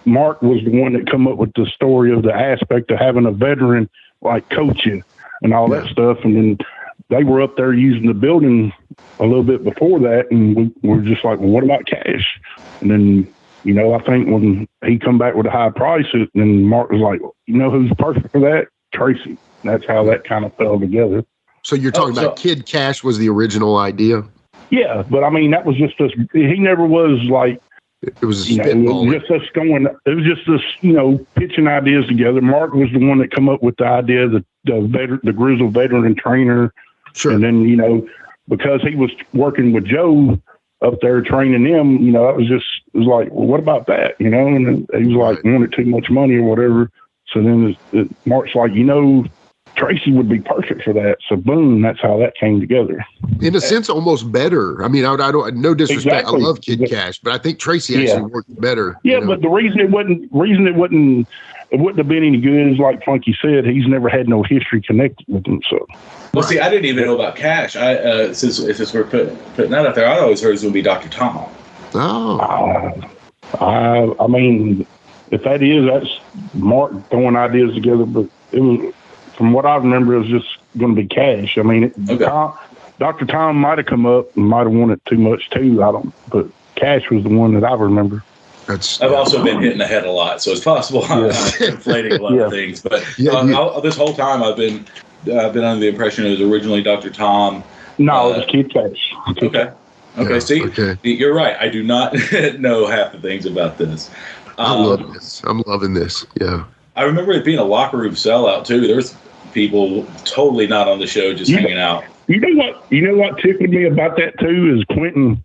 Mark was the one that come up with the story of the aspect of having a veteran like coaching and all that stuff. And then they were up there using the building a little bit before that, and we were just like, "Well, what about cash?" And then, I think when he come back with a high price, then Mark was like, "You know who's perfect for that? Tracy." That's how that kind of fell together. So you're talking about Kid Cash was the original idea? Yeah, but I mean, that was just us. He never was like, it was just us going. It was just us, pitching ideas together. Mark was the one that come up with the idea, the Grizzle veteran trainer. Sure. And then, because he was working with Joe up there training them, it was like, "Well, what about that?" And he was like, wanted too much money or whatever. So then Mark's like, Tracy would be perfect for that. So boom, that's how that came together. In a sense, almost better. I mean, I don't, no disrespect. Exactly. I love Kid Cash, but I think Tracy actually worked better. Yeah, but the reason it wasn't it wouldn't have been any good. As like Funky said, he's never had no history connected with him. So, well, see, I didn't even know about Cash. Since we're putting that out there, I'd always heard it was going to be Dr. Tom. Oh, I mean, if that is, that's Mark throwing ideas together. But it was, from what I remember, it was just going to be Cash. I mean, Dr. Tom might have come up and might have wanted too much too. But Cash was the one that I remember. I've also been hitting the head a lot, so it's possible I'm conflating a lot of things. But this whole time I've been under the impression it was originally Dr. Tom. No, it was Kid Cash. Okay. See, you're right. I do not know half the things about this. I love this. I'm loving this. Yeah. I remember it being a locker room sellout too. There was people totally not on the show, just hanging out. You know what tickled me about that too is Quentin,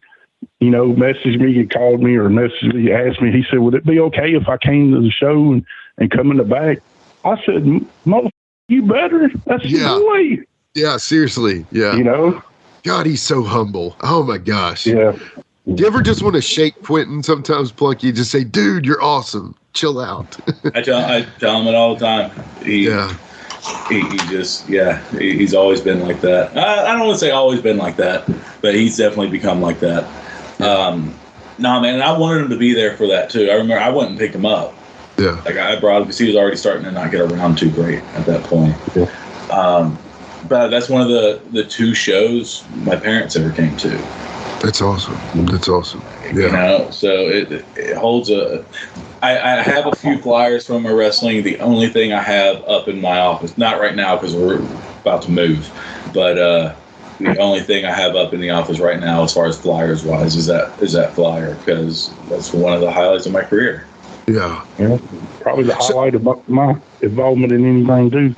messaged me, he called me or messaged me, asked me, he said, would it be okay if I came to the show and come in the back? I said, motherfucker, you better. That's your boy. Yeah, seriously. Yeah. God, he's so humble. Oh my gosh. Yeah. Do you ever just want to shake Quentin sometimes, Plunky? Just say, dude, you're awesome. Chill out. I tell him it all the time. He's always been like that. I don't want to say always been like that, but he's definitely become like that. Man, and I wanted him to be there for that too. I remember I went and picked him up. Yeah. Like I brought him because he was already starting to not get around too great at that point. Yeah. But that's one of the two shows my parents ever came to. That's awesome. Yeah. So it holds I have a few flyers from my wrestling. The only thing I have up in my office, not right now because we're about to move, but the only thing I have up in the office right now, as far as flyers wise, is that flyer because that's one of the highlights of my career. Yeah. Probably the highlight of my involvement in anything too.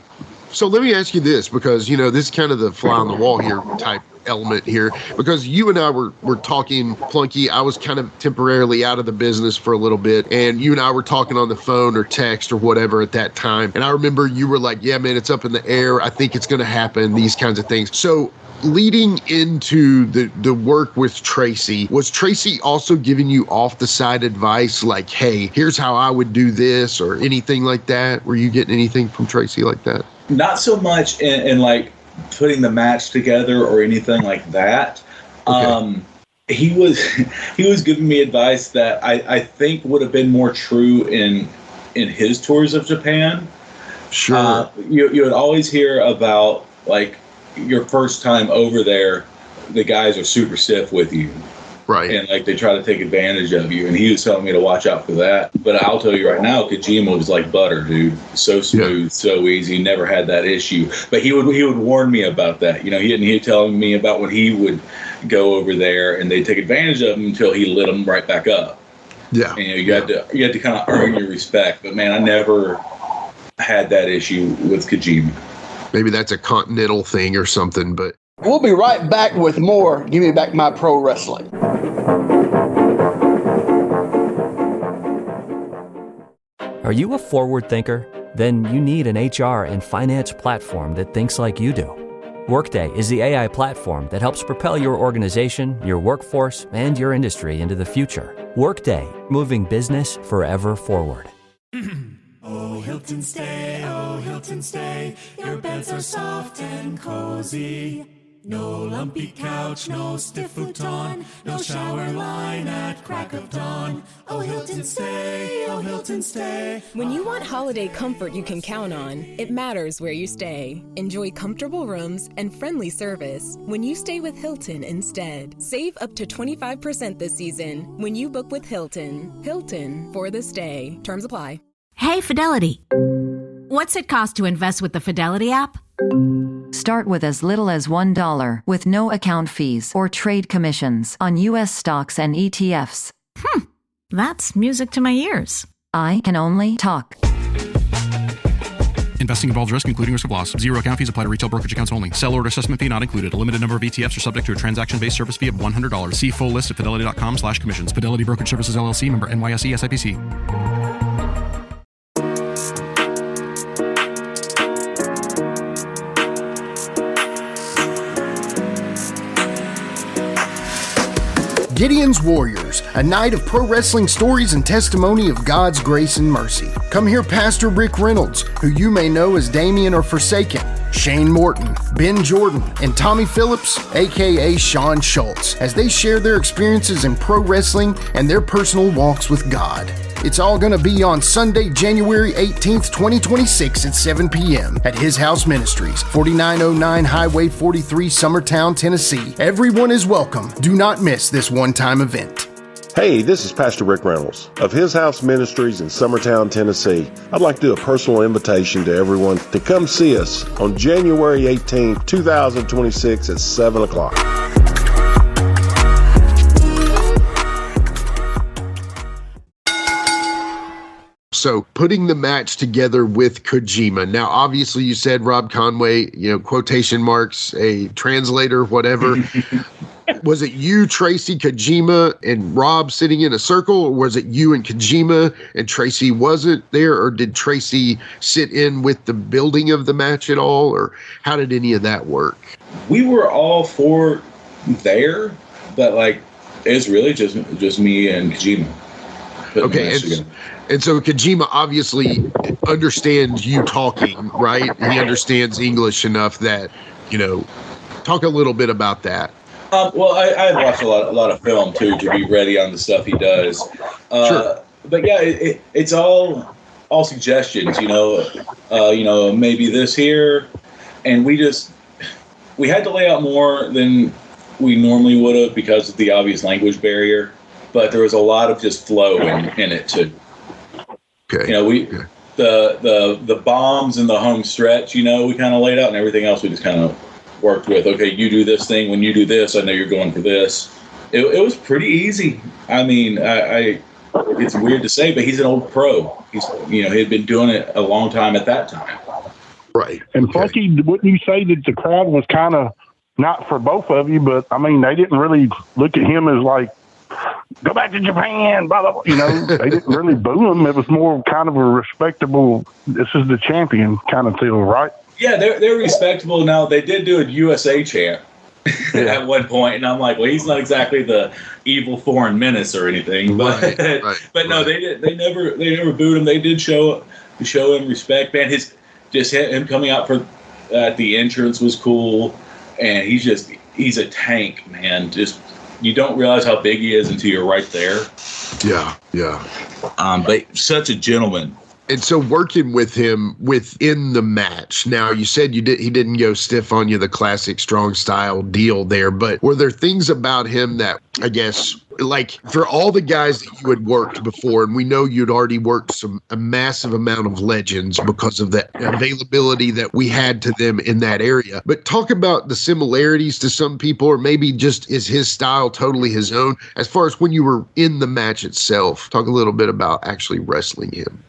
So let me ask you this, because, this is kind of the fly on the wall here type element here, because you and I were talking, Plunky. I was kind of temporarily out of the business for a little bit, and you and I were talking on the phone or text or whatever at that time. And I remember you were like, yeah, man, it's up in the air. I think it's going to happen, these kinds of things. So leading into the work with Tracy, was Tracy also giving you off the side advice like, hey, here's how I would do this or anything like that? Were you getting anything from Tracy like that? Not so much in like putting the match together or anything like that. Okay. He was giving me advice that I think would have been more true in his tours of Japan. Sure. You would always hear about like your first time over there, the guys are super stiff with you. Right. And like they try to take advantage of you. And he was telling me to watch out for that. But I'll tell you right now, Kojima was like butter, dude. So smooth, so easy, never had that issue. But he would warn me about that. He'd telling me about when he would go over there and they'd take advantage of him until he lit them right back up. Yeah. And you had to kind of earn your respect. But man, I never had that issue with Kojima. Maybe that's a continental thing or something, but we'll be right back with more Give Me Back My Pro Wrestling. Are you a forward thinker? Then you need an HR and finance platform that thinks like you do. Workday is the AI platform that helps propel your organization, your workforce, and your industry into the future. Workday, moving business forever forward. Oh, Hilton stay, your beds are soft and cozy. No lumpy couch, no stiff futon, no shower line at crack of dawn. Oh, Hilton stay. When you want holiday comfort you can count on, it matters where you stay. Enjoy comfortable rooms and friendly service when you stay with Hilton instead. Save up to 25% this season when you book with Hilton. Hilton for the stay. Terms apply. Hey, Fidelity. What's it cost to invest with the Fidelity app? Start with as little as $1 with no account fees or trade commissions on U.S. stocks and ETFs. That's music to my ears. I can only talk. Investing involves risk, including risk of loss. Zero account fees apply to retail brokerage accounts only. Sell order assessment fee not included. A limited number of ETFs are subject to a transaction-based service fee of $100. See full list at fidelity.com/commissions. Fidelity Brokerage Services, LLC, member NYSE, SIPC. Gideon's Warriors, a night of pro wrestling stories and testimony of God's grace and mercy. Come hear Pastor Rick Reynolds, who you may know as Damien or Forsaken, Shane Morton, Ben Jordan, and Tommy Phillips, aka Sean Schultz, as they share their experiences in pro wrestling and their personal walks with God. It's all going to be on Sunday, January 18th, 2026 at 7 p.m. at His House Ministries, 4909 Highway 43, Summertown, Tennessee. Everyone is welcome. Do not miss this one-time event. Hey, this is Pastor Rick Reynolds of His House Ministries in Summertown, Tennessee. I'd like to do a personal invitation to everyone to come see us on January 18th, 2026 at 7 o'clock. So putting the match together with Kojima. Now, obviously you said Rob Conway, quotation marks, a translator, whatever. Was it you, Tracy, Kojima, and Rob sitting in a circle, or was it you and Kojima and Tracy wasn't there, or did Tracy sit in with the building of the match at all, or how did any of that work? We were all four there, but it's really just me and Kojima. Okay, and so Kojima obviously understands you talking, right? He understands English enough that, talk a little bit about that. Well, I watched a lot of film too to be ready on the stuff he does. Sure. But yeah, it's all suggestions. Maybe this here, and we had to lay out more than we normally would have because of the obvious language barrier. But there was a lot of just flow in it too. Okay. The bombs in the home stretch. We kind of laid out, and everything else we just kind of worked with. Okay, you do this thing. When you do this, I know you're going for this. It was pretty easy. I mean, it's weird to say, but he's an old pro. He had been doing it a long time at that time. Right. And Funky, wouldn't you say that the crowd was kind of not for both of you, but I mean, they didn't really look at him as like, go back to Japan, blah, blah, blah. They didn't really boo him. It was more kind of a respectable, this is the champion kind of feel, right? Yeah, they're respectable. Now, they did do a USA chant at one point, and I'm like, well, he's not exactly the evil foreign menace or anything, but no, they never booed him. They did show him respect. Man, him coming out at the entrance was cool, and he's a tank, man. Just you don't realize how big he is until you're right there. Yeah. But such a gentleman. And so working with him within the match, now you said he didn't go stiff on you, the classic strong style deal there, but were there things about him that, I guess, like for all the guys that you had worked before, and we know you'd already worked a massive amount of legends because of the availability that we had to them in that area, but talk about the similarities to some people, or maybe just is his style totally his own as far as when you were in the match itself. Talk a little bit about actually wrestling him.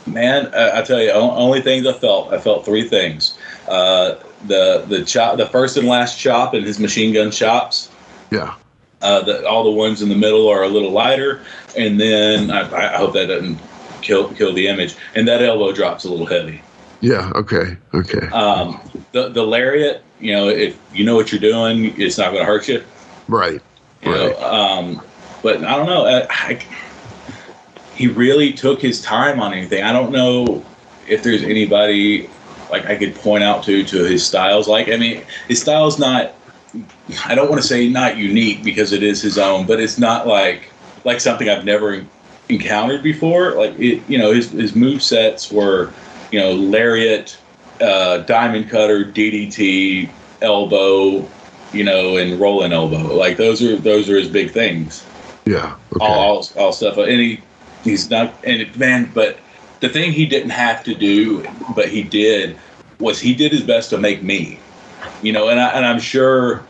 Man, I tell you, only things I felt three things. The chop, the first and last chop in his machine gun chops. Yeah. All the ones in the middle are a little lighter, and then I hope that doesn't kill the image. And that elbow drop's a little heavy. Yeah. Okay. The lariat, if you know what you're doing, it's not going to hurt you. Right. But I don't know. He really took his time on anything. I don't know if there's anybody like I could point out to his styles. His style's not, I don't want to say not unique because it is his own, but it's not like something I've never encountered before. His move sets were, lariat, diamond cutter, DDT, elbow, and rolling elbow. Those are his big things. Yeah. Okay. All stuff. And he's not, but the thing he didn't have to do, but he did, was he did his best to make me, and I'm sure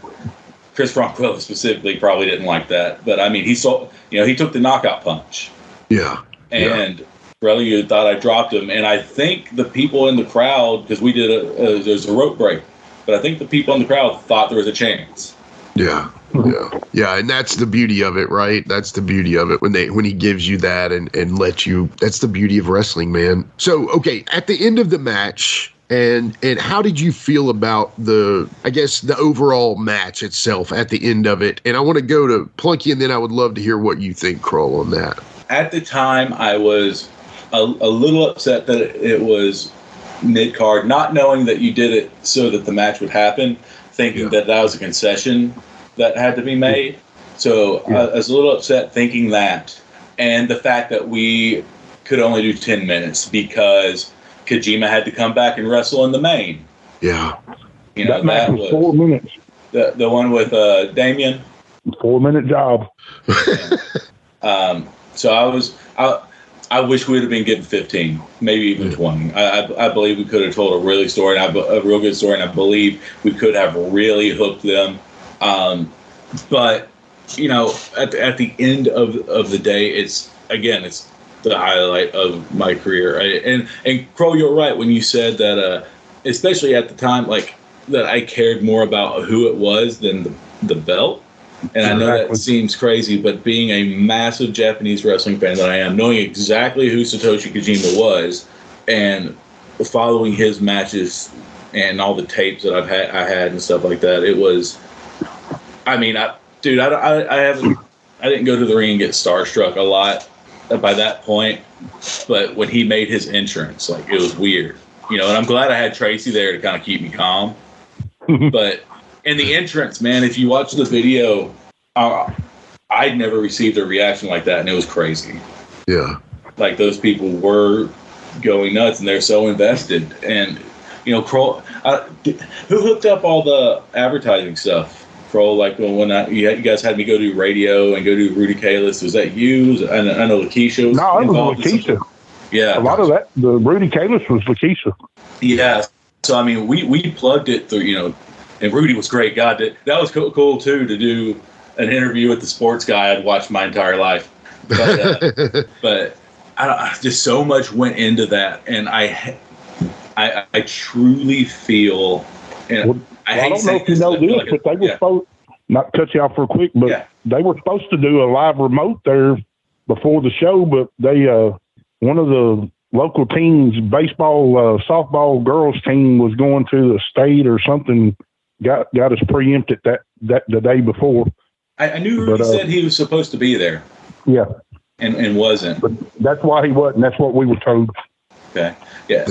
Chris Franquilla specifically probably didn't like that, but I mean, he took the knockout punch. Yeah. And really, you thought I dropped him, and I think the people in the crowd, because we did there's a rope break, but I think the people in the crowd thought there was a chance. Yeah, and that's the beauty of it, right? That's the beauty of it when he gives you that and lets you. That's the beauty of wrestling, man. So, okay, at the end of the match, And how did you feel about the overall match itself at the end of it? And I want to go to Plunky, and then I would love to hear what you think, Krull, on that. At the time, I was a little upset that it was mid-card, not knowing that you did it so that the match would happen, thinking that was a concession that had to be made. So I was a little upset thinking that, and the fact that we could only do 10 minutes because Kojima had to come back and wrestle in the main. Yeah. You know, that match was 4 minutes. The one with Damien. 4 minute job. So I wish we would have been getting 15, maybe even 20. I believe we could have told a really story, and a real good story, and I believe we could have really hooked them. But you know, at the end of the day, it's the highlight of my career. And Krull, you're right when you said that, especially at the time, like that I cared more about who it was than the belt. And I know that seems crazy, but being a massive Japanese wrestling fan that I am, knowing exactly who Satoshi Kojima was, and following his matches and all the tapes that I had and stuff like that, it was. I mean, I didn't go to the ring and get starstruck a lot by that point, but when he made his entrance, like, it was weird, you know. And I'm glad I had Tracy there to kind of keep me calm, but. And the entrance, man, if you watch the video, I'd never received a reaction like that, and it was crazy. Yeah. Like, those people were going nuts, and they're so invested. And, you know, Krull, who hooked up all the advertising stuff? Krull, like, when you guys had me go do radio and go do Rudy Kalis, was that you? I know Lakeisha was No, it involved. was Lakeisha. Yeah. A lot of that, the Rudy Kalis was Lakeisha. Yeah. So, I mean, we plugged it through, you know. And Rudy was great. God, that was cool too, to do an interview with the sports guy I'd watched my entire life. But just so much went into that, and I truly feel. And I don't know if you know this, but they were supposed, not to cut you off real quick, but they were supposed to do a live remote there before the show, but they one of the local teams, baseball, softball girls team, was going to the state or something. Got us preempted that the day before. I knew Rudy said he was supposed to be there. Yeah. And wasn't. But that's why he wasn't. That's what we were told. Okay. Yeah.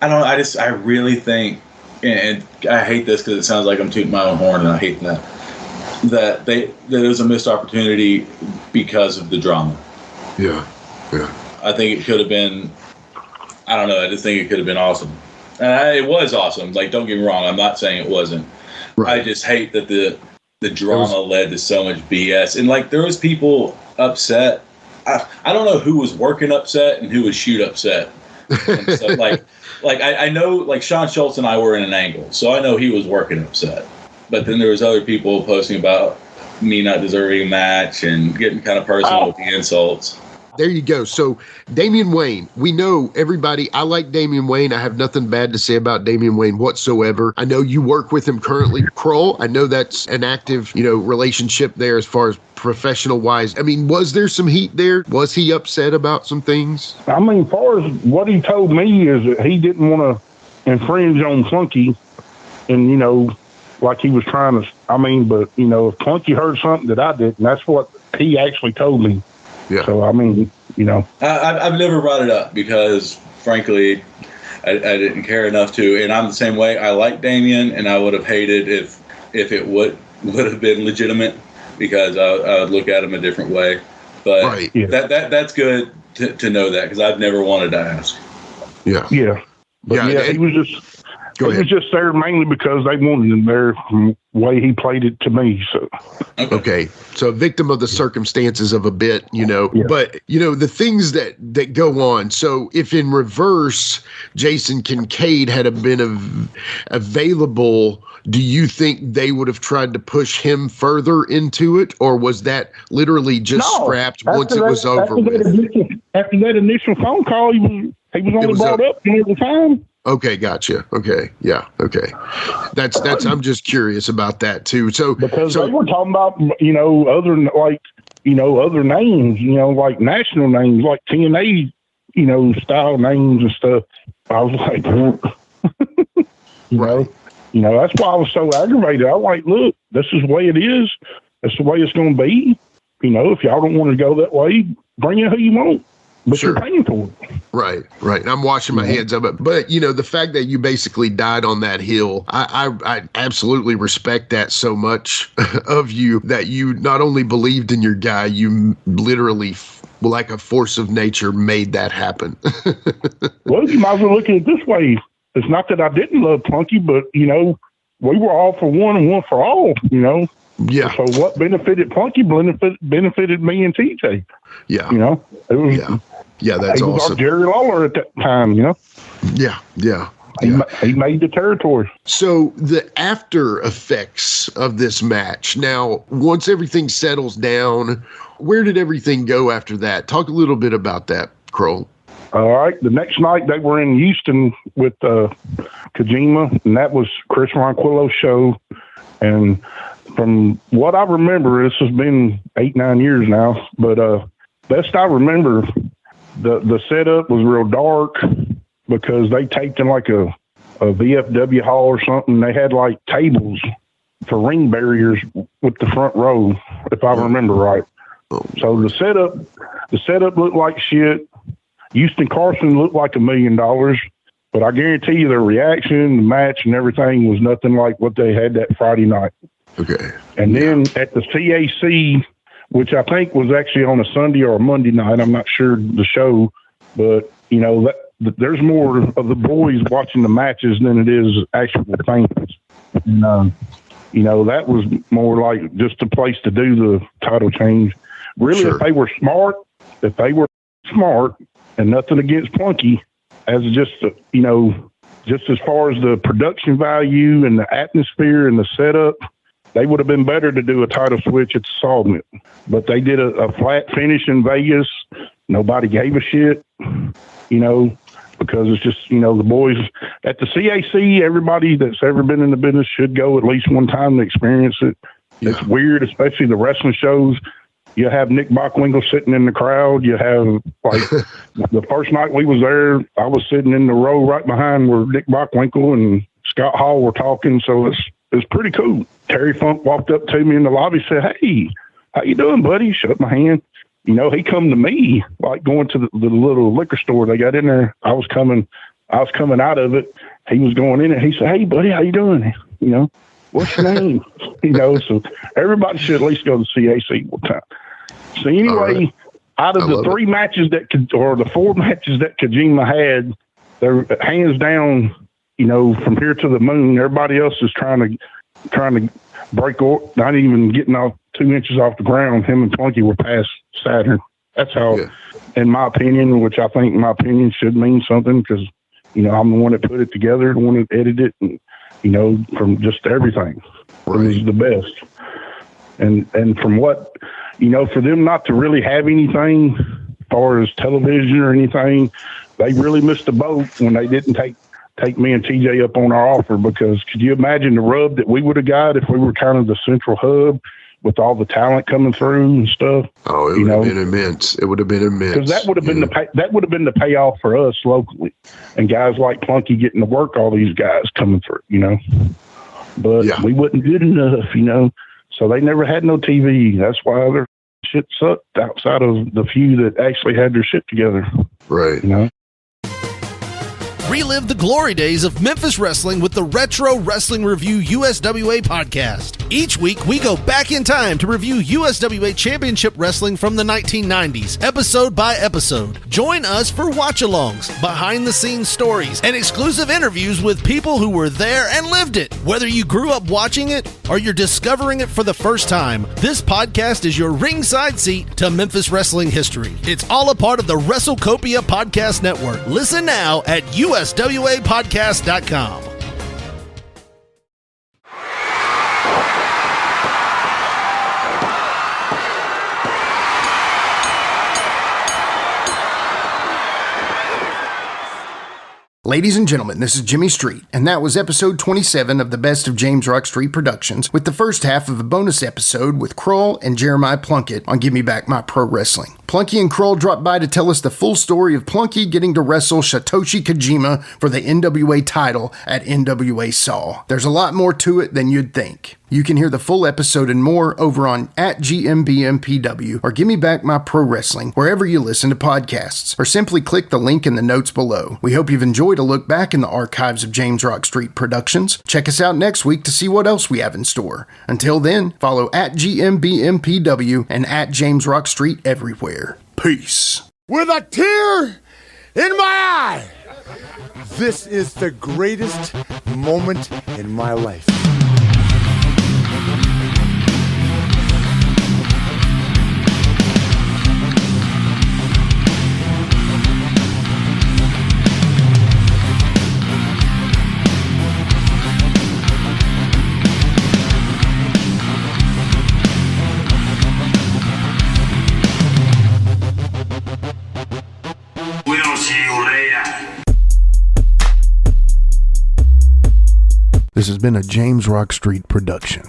I don't know. I really think, and I hate this because it sounds like I'm tooting my own horn, and I hate that there was a missed opportunity because of the drama. Yeah. Yeah. I think it could have been, I don't know. I just think it could have been awesome. And it was awesome. Like, don't get me wrong. I'm not saying it wasn't. Right. I just hate that the drama led to so much BS. And, like, there was people upset. I don't know who was working upset and who was shoot upset. And stuff. Like I know, like, Sean Schultz and I were in an angle, so I know he was working upset. But then there was other people posting about me not deserving a match and getting kind of personal with the insults. There you go. So Damian Wayne, we know everybody. I like Damian Wayne. I have nothing bad to say about Damian Wayne whatsoever. I know you work with him currently. Krull, I know that's an active, relationship there as far as professional wise. I mean, was there some heat there? Was he upset about some things? I mean, as far as what he told me is that he didn't want to infringe on Clunky, and, like he was trying to, but, if Clunky heard something that I didn't, that's what he actually told me. Yeah. So, I mean, I've never brought it up because, frankly, I didn't care enough to. And I'm the same way. I like Damien, and I would have hated if it would have been legitimate because I would look at him a different way. But that's good to know that because I've never wanted to ask. Yeah. Yeah. But he was just... He was just there mainly because they wanted him there from the way he played it to me. So okay. So a victim of the circumstances of a bit, but the things that go on. So if in reverse, Jason Kincaid had been available, do you think they would have tried to push him further into it, or was that literally just scrapped once it was over with? After that initial phone call, he was only brought up all the time. Okay, gotcha. Okay, yeah, okay. That's. I'm just curious about that too. So because they were talking about other names, like national names, like TNA, style names and stuff. I was like, You know, that's why I was so aggravated. I was like, look, this is the way it is. That's the way it's going to be. You know, if y'all don't want to go that way, bring in who you want. But you're paying for it. Right. And I'm washing my hands of it. But, you know, the fact that you basically died on that hill, I absolutely respect that so much of you, that you not only believed in your guy, you literally, like a force of nature, made that happen. Well, you might as well look at it this way. It's not that I didn't love Plunky, but, you know, we were all for one and one for all, you know. Yeah. So what benefited Plunky benefited me and TJ. Yeah. You know. It was, yeah, that's he was awesome. our Jerry Lawler at that time, you know. Yeah. He made the territory. So the after effects of this match. Now, once everything settles down, where did everything go after that? Talk a little bit about that, Krull. All right. The next night they were in Houston with Kojima, and that was Chris Ronquillo's show. And from what I remember, this has been 8-9 years now, but best I remember, the setup was real dark because they taped in like a VFW hall or something. They had like tables for ring barriers with the front row, if I remember right. So the setup looked like shit. Houston Carson looked like $1 million, but I guarantee you the reaction, the match, and everything was nothing like what they had that Friday night. Okay. And then at the CAC, which I think was actually on a Sunday or a Monday night, I'm not sure the show, but, you know, there's more of the boys watching the matches than it is actual fans. And, you know, that was more like just a place to do the title change. Really, if they were smart, and nothing against Plunky, as just, you know, just as far as the production value and the atmosphere and the setup, they would have been better to do a title switch at the Sawmill. But they did a flat finish in Vegas. Nobody gave a shit, you know, because it's just, you know, the boys at the CAC, everybody that's ever been in the business should go at least one time to experience it. Yeah. It's weird, especially the wrestling shows. You have Nick Bockwinkel sitting in the crowd. You have, like, the first night we was there, I was sitting in the row right behind where Nick Bockwinkel and Scott Hall were talking. So it's pretty cool. Terry Funk walked up to me in the lobby, said, "Hey, how you doing, buddy?" Shook my hand. You know, he come to me, like going to the little liquor store they got in there. I was coming out of it. He was going in it. He said, "Hey, buddy, how you doing? You know, what's your name?" You know, so everybody should at least go to CAC one time. So anyway, out of the 3 matches or the 4 matches that Kojima had, they're hands down, you know, from here to the moon. Everybody else is trying to break, not even getting off 2 inches off the ground. Him and Plunky were past Saturn. That's how, in my opinion, which I think my opinion should mean something, because, you know, I'm the one that put it together, the one that edited it, and, you know, from just everything. It was the best. And from what, you know, for them not to really have anything as far as television or anything, they really missed the boat when they didn't take me and TJ up on our offer, because could you imagine the rub that we would have got if we were kind of the central hub with all the talent coming through and stuff? Oh, it would have been immense. It would have been immense. Because that would have been the payoff for us locally, and guys like Plunky getting to work all these guys coming through, you know. But we wasn't good enough, you know. So they never had no TV. That's why their shit sucked outside of the few that actually had their shit together. Right. You know? Relive the glory days of Memphis wrestling with the Retro Wrestling Review USWA podcast. Each week, we go back in time to review USWA Championship Wrestling from the 1990s, episode by episode. Join us for watch-alongs, behind-the-scenes stories, and exclusive interviews with people who were there and lived it. Whether you grew up watching it or you're discovering it for the first time, this podcast is your ringside seat to Memphis wrestling history. It's all a part of the WrestleCopia Podcast Network. Listen now at USWApodcast.com. Ladies and gentlemen, this is Jimmy Street, and that was episode 27 of the Best of James Rock Street Productions, with the first half of a bonus episode with Krull and Jeremiah Plunkett on Give Me Back My Pro Wrestling. Plunky and Krull dropped by to tell us the full story of Plunky getting to wrestle Satoshi Kojima for the NWA title at NWA Saw. There's a lot more to it than you'd think. You can hear the full episode and more over on @GMBMPW or Give Me Back My Pro Wrestling wherever you listen to podcasts, or simply click the link in the notes below. We hope you've enjoyed a look back in the archives of James Rock Street Productions. Check us out next week to see what else we have in store. Until then, follow @GMBMPW and @JamesRockStreet everywhere. Peace. With a tear in my eye, this is the greatest moment in my life. This has been a James Rock Street production.